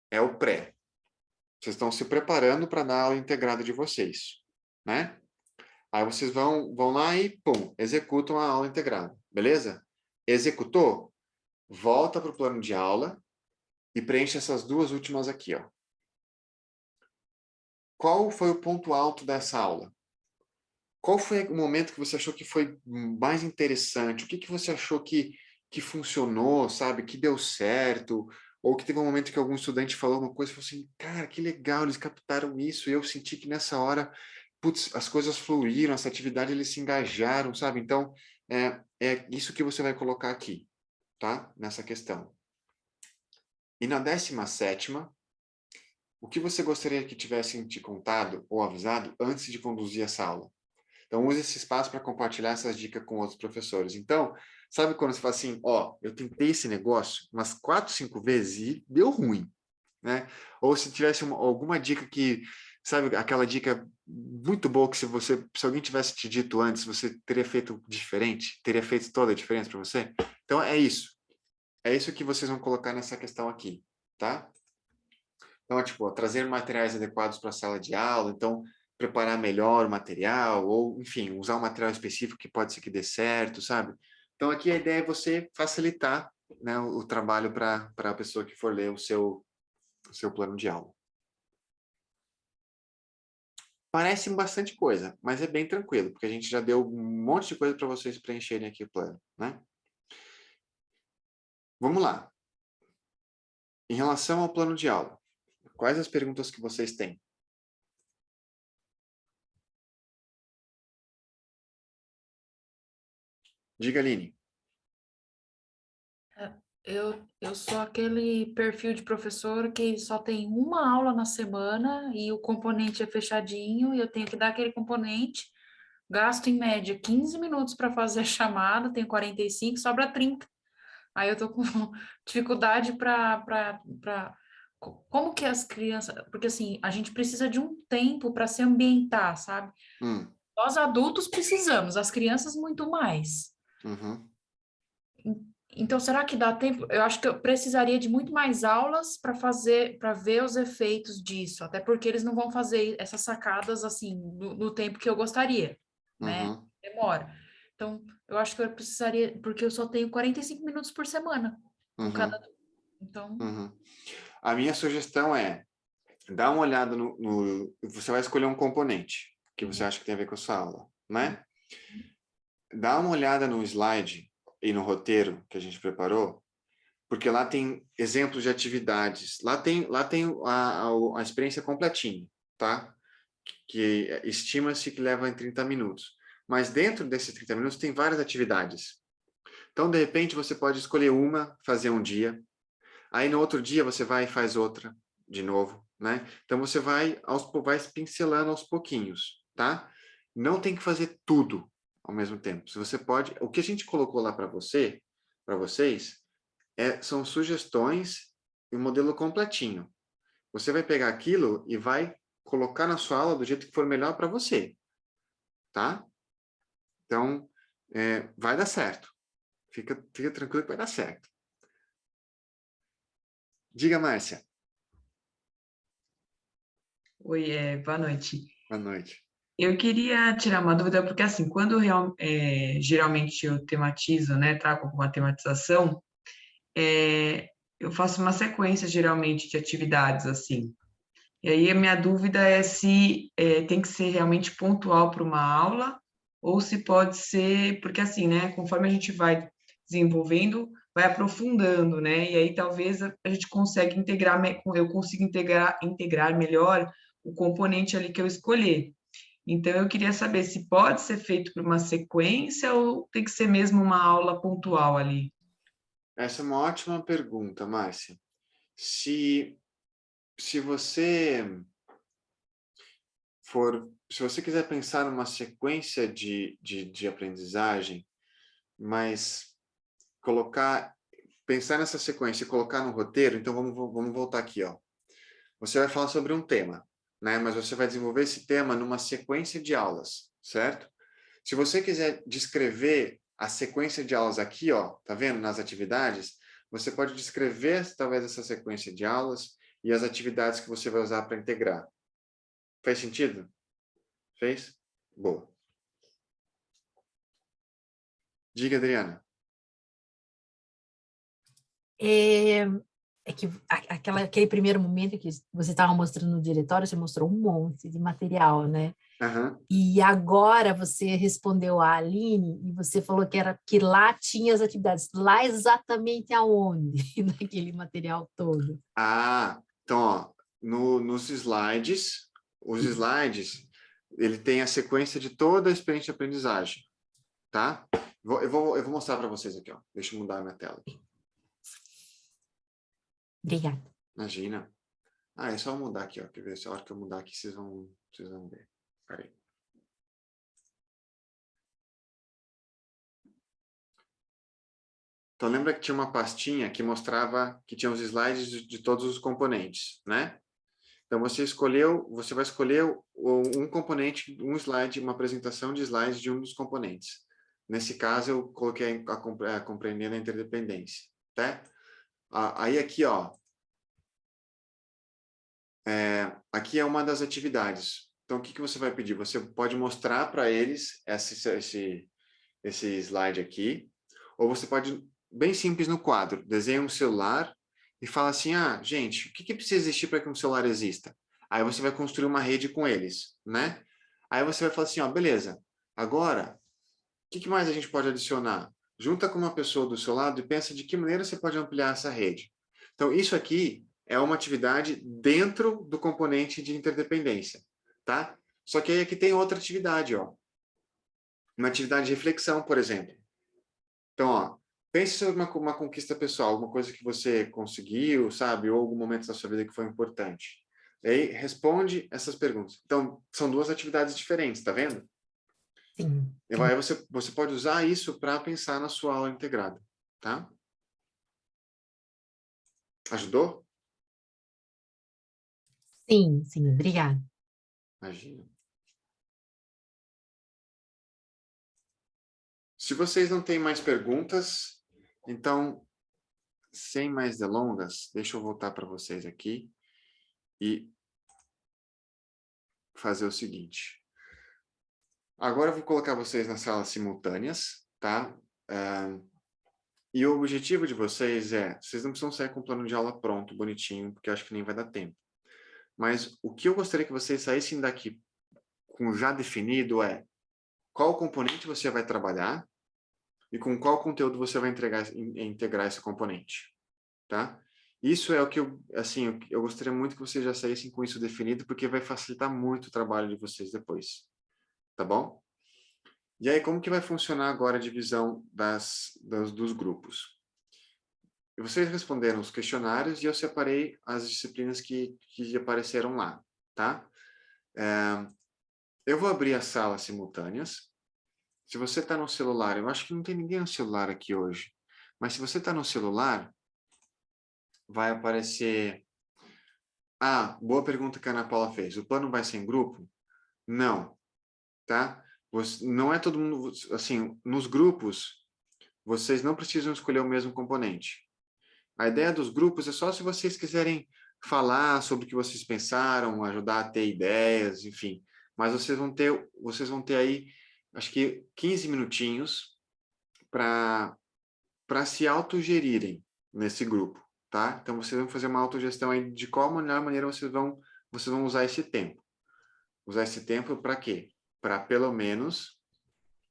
é o pré. Vocês estão se preparando para dar a aula integrada de vocês, né? Aí vocês vão lá e, pum, executam a aula integrada, beleza? Executou? Volta para o plano de aula e preenche essas duas últimas aqui, ó. Qual foi o ponto alto dessa aula? Qual foi o momento que você achou que foi mais interessante? O que você achou que funcionou, sabe? Que deu certo? Ou que teve um momento que algum estudante falou uma coisa e falou assim, cara, que legal, eles captaram isso. E eu senti que nessa hora, putz, as coisas fluíram, essa atividade eles se engajaram, sabe? Então, é isso que você vai colocar aqui, tá? Nessa questão. E na 17ª, o que você gostaria que tivessem te contado ou avisado antes de conduzir essa aula? Então, use esse espaço para compartilhar essas dicas com outros professores. Então, sabe quando você fala assim, ó, eu tentei esse negócio umas 4, 5 vezes e deu ruim, né? Ou se tivesse alguma dica que, sabe, aquela dica muito boa que se alguém tivesse te dito antes, você teria feito diferente, teria feito toda a diferença para você? Então, é isso. É isso que vocês vão colocar nessa questão aqui, tá? Então, tipo, trazer materiais adequados para a sala de aula, então, preparar melhor o material, ou, enfim, usar um material específico que pode ser que dê certo, sabe? Então, aqui a ideia é você facilitar, né, o trabalho para a pessoa que for ler o seu plano de aula. Parece bastante coisa, mas é bem tranquilo, porque a gente já deu um monte de coisa para vocês preencherem aqui o plano, né? Vamos lá. Em relação ao plano de aula, quais as perguntas que vocês têm? Diga, Aline. Eu sou aquele perfil de professor que só tem uma aula na semana e o componente é fechadinho e eu tenho que dar aquele componente, gasto em média 15 minutos para fazer a chamada, tenho 45, sobra 30. Aí eu tô com dificuldade para como que as crianças, porque assim, a gente precisa de um tempo para se ambientar, sabe? Nós adultos precisamos, as crianças muito mais. Então, será que dá tempo? Eu acho que eu precisaria de muito mais aulas para ver os efeitos disso, até porque eles não vão fazer essas sacadas assim no tempo que eu gostaria, né? Demora. Então, eu acho que eu precisaria, porque eu só tenho 45 minutos por semana com cada. Então. A minha sugestão é dá uma olhada você vai escolher um componente que você acha que tem a ver com a sua aula, né? Dá uma olhada no slide e no roteiro que a gente preparou, porque lá tem exemplos de atividades, lá tem a experiência completinha, tá? Que estima-se que leva em 30 minutos. Mas dentro desses 30 minutos tem várias atividades. Então, de repente, você pode escolher uma, fazer um dia, aí no outro dia você vai e faz outra de novo, né? Então, você vai pincelando aos pouquinhos, tá? Não tem que fazer tudo ao mesmo tempo. Se você pode, o que a gente colocou lá para vocês, são sugestões e um modelo completinho. Você vai pegar aquilo e vai colocar na sua aula do jeito que for melhor para você, tá? Então, vai dar certo. Fica tranquilo que vai dar certo. Diga, Márcia. Oi, boa noite. Boa noite. Eu queria tirar uma dúvida, porque assim, quando geralmente eu tematizo, né, trago alguma tematização, eu faço uma sequência, geralmente, de atividades, assim. E aí a minha dúvida é se tem que ser realmente pontual para uma aula, ou se pode ser, porque assim, né, conforme a gente vai desenvolvendo, vai aprofundando, né, e aí talvez a gente consiga integrar, eu consiga integrar melhor o componente ali que eu escolher. Então, eu queria saber se pode ser feito por uma sequência ou tem que ser mesmo uma aula pontual ali. Essa é uma ótima pergunta, Márcia. Se você quiser pensar numa sequência de aprendizagem, mas pensar nessa sequência e colocar no roteiro, então vamos voltar aqui, ó. Você vai falar sobre um tema, né? Mas você vai desenvolver esse tema numa sequência de aulas, certo? Se você quiser descrever a sequência de aulas aqui, ó, tá vendo? Nas atividades, você pode descrever talvez essa sequência de aulas e as atividades que você vai usar para integrar. Faz sentido? Fez? Boa. Diga, Adriana. É que aquele primeiro momento que você estava mostrando no diretório, você mostrou um monte de material, né? E agora você respondeu a Aline e você falou que lá tinha as atividades. Lá exatamente aonde? Naquele material todo. Então, ó, nos slides, os slides, ele tem a sequência de toda a experiência de aprendizagem, tá? Eu vou mostrar para vocês aqui, ó. Deixa eu mudar a minha tela aqui. Obrigada. Imagina. É só mudar aqui, ó. Quer ver? Se a hora que eu mudar aqui, vocês vão ver. Peraí. Então, lembra que tinha uma pastinha que mostrava que tinha os slides de todos os componentes, né? Então, você vai escolher um componente, um slide, uma apresentação de slides de um dos componentes. Nesse caso, eu coloquei a compreender a interdependência, tá? Aí aqui, ó, aqui é uma das atividades. Então, o que você vai pedir? Você pode mostrar para eles esse slide aqui, ou você pode, bem simples no quadro, desenha um celular e fala assim, gente, o que precisa existir para que um celular exista? Aí você vai construir uma rede com eles, né? Aí você vai falar assim, beleza, agora, o que mais a gente pode adicionar? Junta com uma pessoa do seu lado e pensa de que maneira você pode ampliar essa rede. Então, isso aqui é uma atividade dentro do componente de interdependência, tá? Só que aí aqui tem outra atividade, ó. Uma atividade de reflexão, por exemplo. Então, ó, pense sobre uma conquista pessoal, alguma coisa que você conseguiu, sabe? Ou algum momento da sua vida que foi importante. E aí, responde essas perguntas. Então, são duas atividades diferentes, tá vendo? Sim. E aí você pode usar isso para pensar na sua aula integrada, tá? Ajudou? Sim, sim, obrigada. Imagina. Se vocês não têm mais perguntas, então, sem mais delongas, deixa eu voltar para vocês aqui e fazer o seguinte. Agora eu vou colocar vocês nas salas simultâneas, tá? E o objetivo de vocês vocês não precisam sair com o plano de aula pronto, bonitinho, porque eu acho que nem vai dar tempo. Mas o que eu gostaria que vocês saíssem daqui com já definido qual componente você vai trabalhar e com qual conteúdo você vai integrar esse componente, tá? Isso é o que eu gostaria muito que vocês já saíssem com isso definido, porque vai facilitar muito o trabalho de vocês depois, tá bom? E aí, como que vai funcionar agora a divisão dos grupos? Vocês responderam os questionários e eu separei as disciplinas que apareceram lá, tá? Eu vou abrir as salas simultâneas. Se você está no celular, eu acho que não tem ninguém no celular aqui hoje, mas se você está no celular, vai aparecer... Ah, boa pergunta que a Ana Paula fez. O plano vai ser em grupo? Não, tá? Não é todo mundo... Assim, nos grupos, vocês não precisam escolher o mesmo componente. A ideia dos grupos é só se vocês quiserem falar sobre o que vocês pensaram, ajudar a ter ideias, enfim. Mas vocês vão ter aí, acho que 15 minutinhos para se autogerirem nesse grupo, tá? Então, vocês vão fazer uma autogestão aí de qual melhor maneira vocês vão usar esse tempo. Usar esse tempo para quê? Para, pelo menos,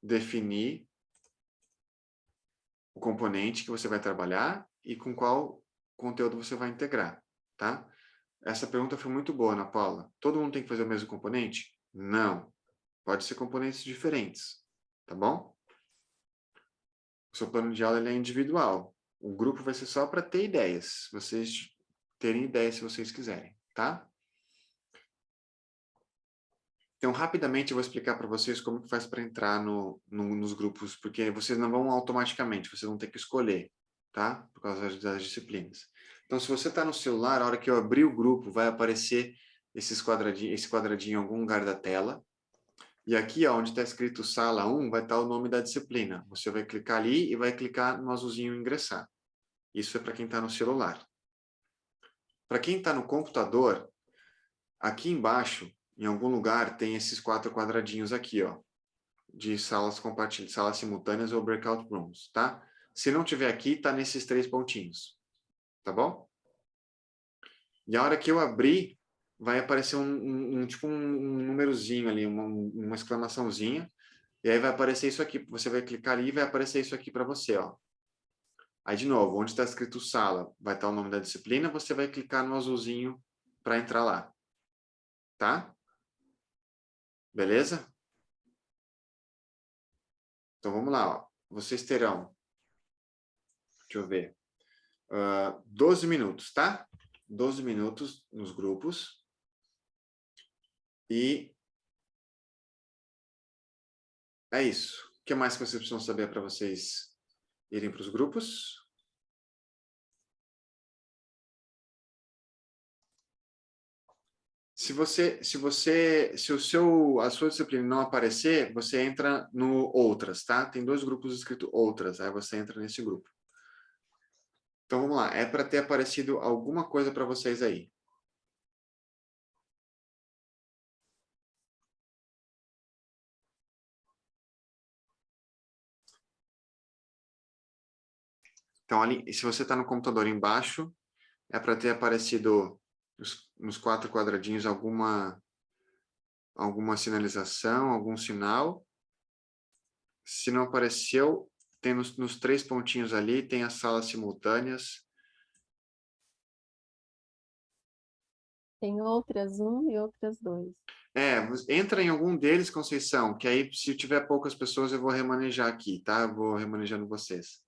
definir o componente que você vai trabalhar e com qual conteúdo você vai integrar, tá? Essa pergunta foi muito boa, Ana Paula. Todo mundo tem que fazer o mesmo componente? Não. Pode ser componentes diferentes, tá bom? O seu plano de aula ele é individual. O grupo vai ser só para ter ideias. Vocês terem ideias se vocês quiserem, tá? Então, rapidamente, eu vou explicar para vocês como que faz para entrar nos grupos, porque vocês não vão automaticamente, vocês vão ter que escolher, tá? Por causa das disciplinas. Então, se você está no celular, a hora que eu abrir o grupo, vai aparecer esse quadradinho em algum lugar da tela. E aqui, ó, onde está escrito sala 1, vai estar o nome da disciplina. Você vai clicar ali e vai clicar no azulzinho ingressar. Isso é para quem está no celular. Para quem está no computador, aqui embaixo, em algum lugar, tem esses 4 quadradinhos aqui, ó, de salas compartilhadas, salas simultâneas ou breakout rooms, tá? Se não tiver aqui, tá nesses 3 pontinhos, tá bom? E a hora que eu abrir, vai aparecer tipo um númerozinho ali, uma exclamaçãozinha, e aí vai aparecer isso aqui, você vai clicar ali e vai aparecer isso aqui para você, ó. Aí, de novo, onde está escrito sala, vai estar o nome da disciplina, você vai clicar no azulzinho para entrar lá, tá? Beleza? Então, vamos lá, ó. Vocês terão, deixa eu ver, 12 minutos, tá? 12 minutos nos grupos. E é isso. O que mais que vocês precisam saber para vocês irem para os grupos? Se a sua disciplina não aparecer, você entra no outras, tá? Tem 2 grupos escrito outras, aí você entra nesse grupo. Então vamos lá, é para ter aparecido alguma coisa para vocês aí. Então ali, se você está no computador embaixo, é para ter aparecido nos 4 quadradinhos alguma sinalização, algum sinal. Se não apareceu, tem nos 3 pontinhos ali, tem as salas simultâneas. Tem outras 1 e outras 2. Entra em algum deles, Conceição, que aí, se tiver poucas pessoas, eu vou remanejar aqui, tá? Eu vou remanejando vocês.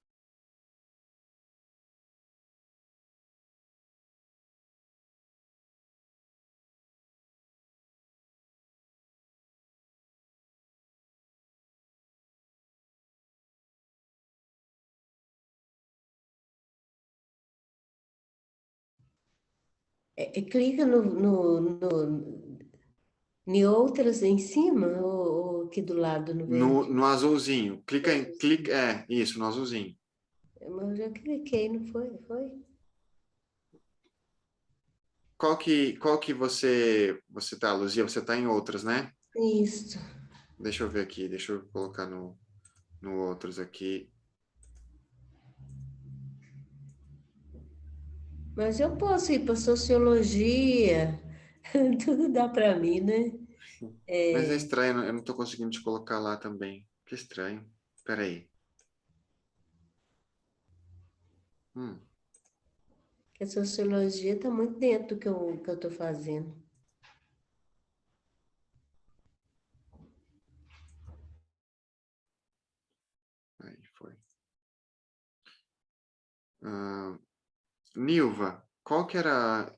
Clica em outras em cima ou aqui do lado no verde? No azulzinho. Clica, isso, no azulzinho. Mas eu já cliquei, não foi? Foi? Qual que você tá, Luzia? Você tá em outras, né? Isso. Deixa eu ver aqui, deixa eu colocar no outros aqui. Mas eu posso ir para sociologia, tudo dá para mim, né? Mas é estranho, eu não estou conseguindo te colocar lá também. Que estranho. Espera aí. Porque a sociologia está muito dentro do que eu estou fazendo. Aí foi. Nilva,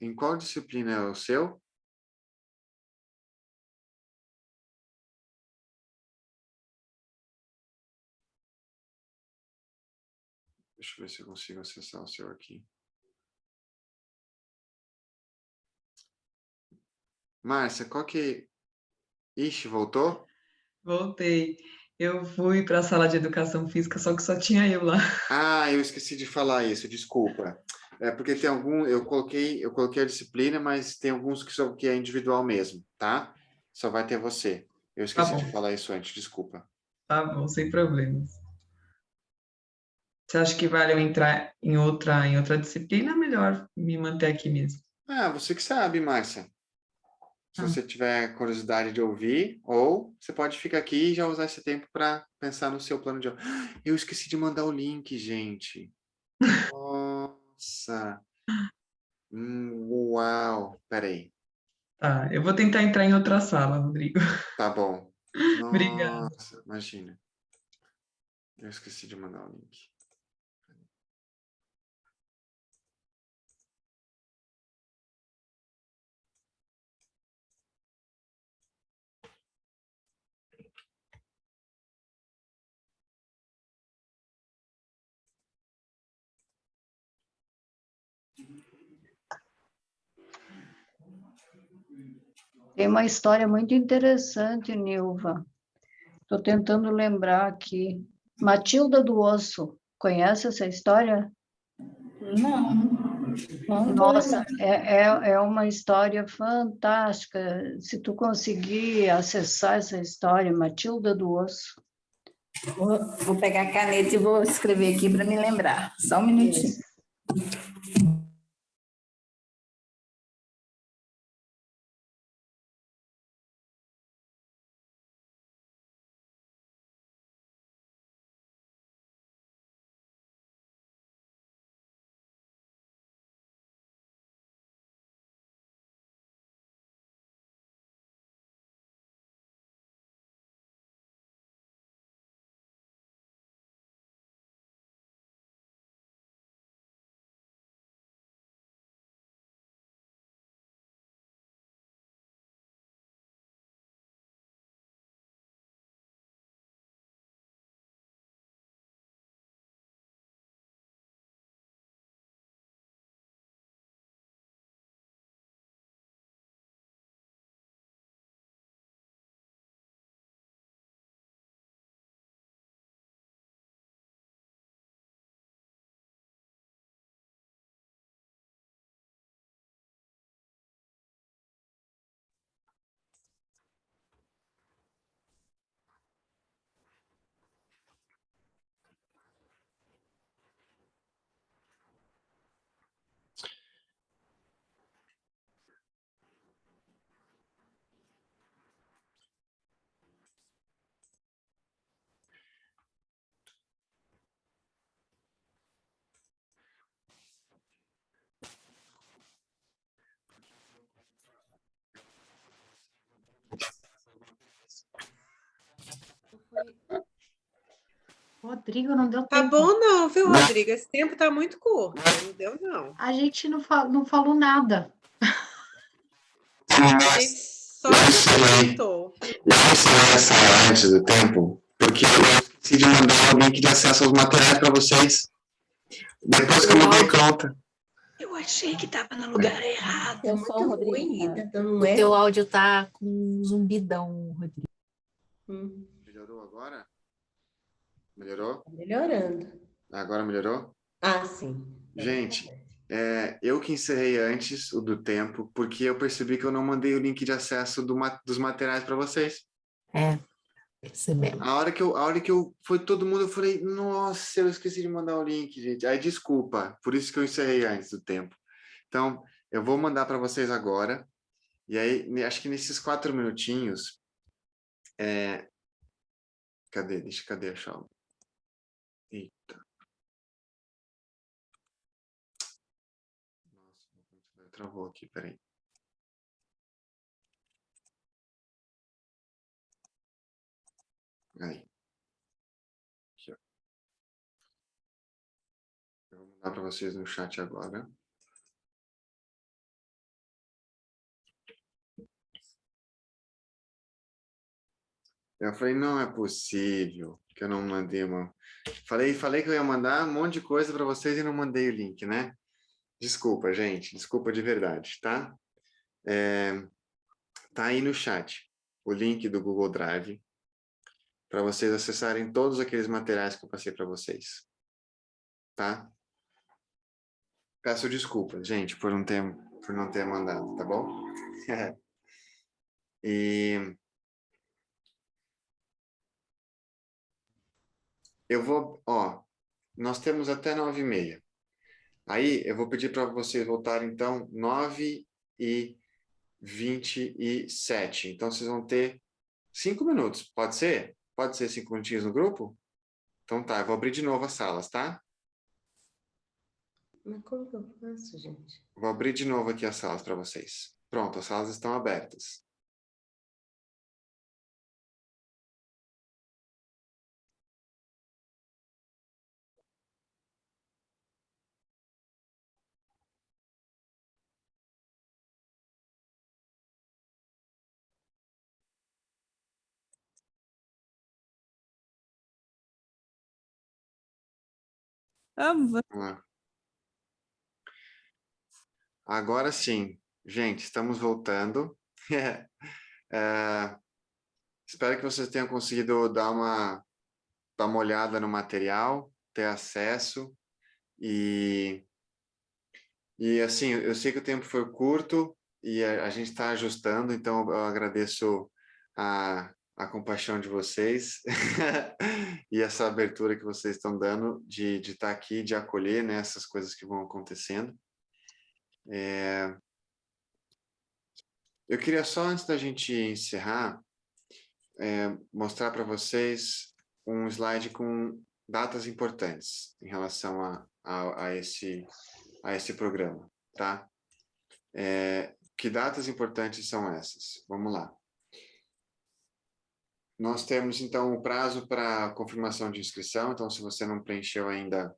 em qual disciplina é o seu? Deixa eu ver se eu consigo acessar o seu aqui. Márcia, Ixi, voltou? Voltei. Eu fui para a sala de educação física, só que só tinha eu lá. Ah, eu esqueci de falar isso, desculpa. É porque tem eu coloquei a disciplina, mas tem alguns que é individual mesmo, tá? Só vai ter você. Eu esqueci de falar isso antes, desculpa. Tá bom, sem problemas. Você acha que vale eu entrar em outra disciplina? É melhor me manter aqui mesmo. Ah, você que sabe, Márcia. Se você tiver curiosidade de ouvir, ou você pode ficar aqui e já usar esse tempo para pensar no seu plano de aula. Eu esqueci de mandar o link, gente. Nossa. Uau. Peraí. Tá, eu vou tentar entrar em outra sala, Rodrigo. Tá bom. Obrigada. Nossa, imagina. Eu esqueci de mandar o link. Tem uma história muito interessante, Nilva. Estou tentando lembrar aqui. Matilda do Osso. Conhece essa história? Não. Nossa, é uma história fantástica. Se tu conseguir acessar essa história, Matilda do Osso. Vou pegar a caneta e vou escrever aqui para me lembrar. Só um minutinho. Isso. Rodrigo, não deu Tá tempo. bom não, viu, Rodrigo? Esse tempo tá muito curto. Não deu, não. A gente não falou nada. A gente só apresentou. Eu ensinei essa aula antes do tempo, porque eu esqueci de mandar o link de acesso aos materiais para vocês. Depois que eu me dei conta. Eu achei que estava no lugar errado. É muito ruim, tá dando O teu áudio tá com um zumbidão, Rodrigo. Melhorou agora? Melhorou? Tá melhorando. Agora melhorou? Ah, sim. Gente, eu que encerrei antes o do tempo, porque eu percebi que eu não mandei o link de acesso dos materiais para vocês. Percebemos. A hora que eu foi todo mundo, eu falei, nossa, eu esqueci de mandar o link, gente. Aí, desculpa, por isso que eu encerrei antes do tempo. Então, eu vou mandar para vocês agora. E aí, acho que nesses 4 minutinhos... Cadê a chave? Eita. Nossa, meu computador travou aqui, peraí. Aí. Aqui, ó. Eu vou mandar para vocês no chat agora. Eu falei, não é possível que eu não mandei uma... Falei que eu ia mandar um monte de coisa para vocês e não mandei o link, né? Desculpa, gente. Desculpa de verdade, tá? Tá aí no chat o link do Google Drive para vocês acessarem todos aqueles materiais que eu passei para vocês. Tá? Peço desculpas, gente, por não ter mandado, tá bom? E eu vou, nós temos até 9h30. Aí eu vou pedir para vocês voltarem, então, 9h27. Então, vocês vão ter 5 minutos, pode ser? Pode ser 5 minutinhos no grupo? Então tá, eu vou abrir de novo as salas, tá? Mas como que eu faço, gente? Vou abrir de novo aqui as salas para vocês. Pronto, as salas estão abertas. Agora sim, gente, estamos voltando. Espero que vocês tenham conseguido dar uma olhada no material, ter acesso e assim, eu sei que o tempo foi curto e a gente está ajustando, então eu agradeço a compaixão de vocês e essa abertura que vocês estão dando de estar aqui, de acolher, né, essas coisas que vão acontecendo. Eu queria só, antes da gente encerrar, mostrar para vocês um slide com datas importantes em relação a esse programa, tá? Que datas importantes são essas? Vamos lá. Nós temos, então, o prazo para confirmação de inscrição. Então, se você não preencheu ainda,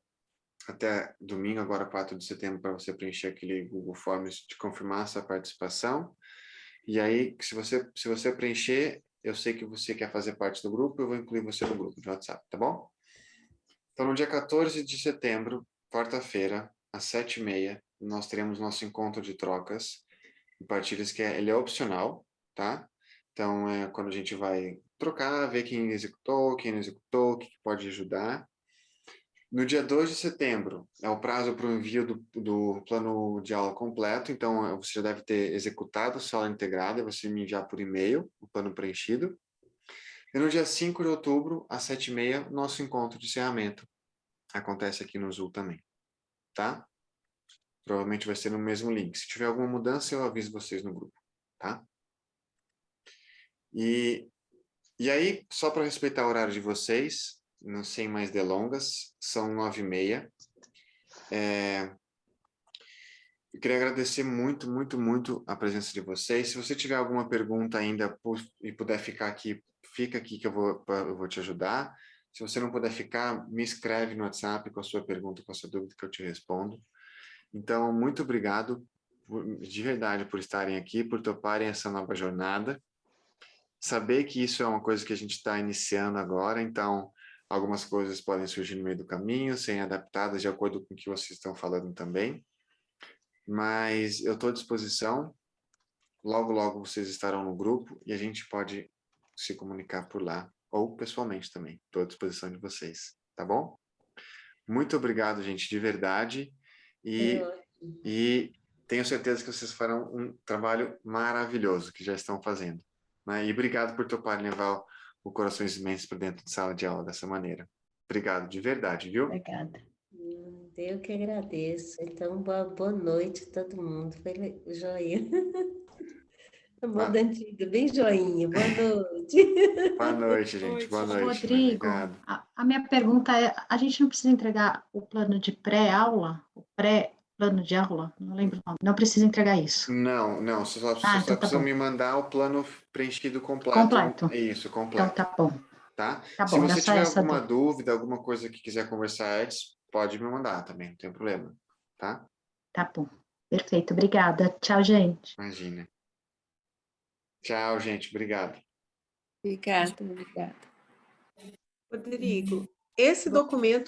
até domingo, agora 4 de setembro, para você preencher aquele Google Forms de confirmar essa participação. E aí, se você preencher, eu sei que você quer fazer parte do grupo, eu vou incluir você no grupo de WhatsApp, tá bom? Então, no dia 14 de setembro, quarta-feira, às 7h30, nós teremos nosso encontro de trocas e partilhas, que ele é opcional, tá? Então, quando a gente vai trocar, ver quem executou, quem não executou, o que pode ajudar. No dia 2 de setembro, é o prazo para o envio do plano de aula completo, então você já deve ter executado a aula integrada, você me enviar por e-mail o plano preenchido. E no dia 5 de outubro, às 7h30, nosso encontro de encerramento acontece aqui no Zoom também, tá? Provavelmente vai ser no mesmo link. Se tiver alguma mudança, eu aviso vocês no grupo, tá? E aí, só para respeitar o horário de vocês, não sem mais delongas, são 9h30. Eu queria agradecer muito, muito, muito a presença de vocês. Se você tiver alguma pergunta ainda e puder ficar aqui, fica aqui que eu vou te ajudar. Se você não puder ficar, me escreve no WhatsApp com a sua pergunta, com a sua dúvida, que eu te respondo. Então, muito obrigado, de verdade, por estarem aqui, por toparem essa nova jornada. Saber que isso é uma coisa que a gente está iniciando agora, então algumas coisas podem surgir no meio do caminho, serem adaptadas de acordo com o que vocês estão falando também. mas eu estou à disposição. Logo, logo vocês estarão no grupo e a gente pode se comunicar por lá, ou pessoalmente também. Estou à disposição de vocês, tá bom? Muito obrigado, gente, de verdade. E tenho certeza que vocês farão um trabalho maravilhoso que já estão fazendo, né? E obrigado por toparem levar o Corações Imensos para dentro de sala de aula dessa maneira. Obrigado, de verdade, viu? Obrigada. Eu que agradeço. Então, boa noite a todo mundo. Foi joia. Moda antiga, bem joinha. Boa noite. Boa noite, gente. Boa noite. Rodrigo, a minha pergunta é, a gente não precisa entregar o plano de pré-aula? O pré-plano de aula? Não lembro o nome. Não precisa entregar isso. Não, você só então precisa bom. me mandar o plano preenchido completo. Completo. Isso, completo. Então tá bom. Tá? Tá Se bom, você era só tiver essa alguma dúvida, alguma coisa que quiser conversar antes, pode me mandar também, não tem problema. Tá? Tá bom. Perfeito. Obrigada. Tchau, gente. Imagina. Tchau, gente. Obrigado. Obrigada. Rodrigo, esse documento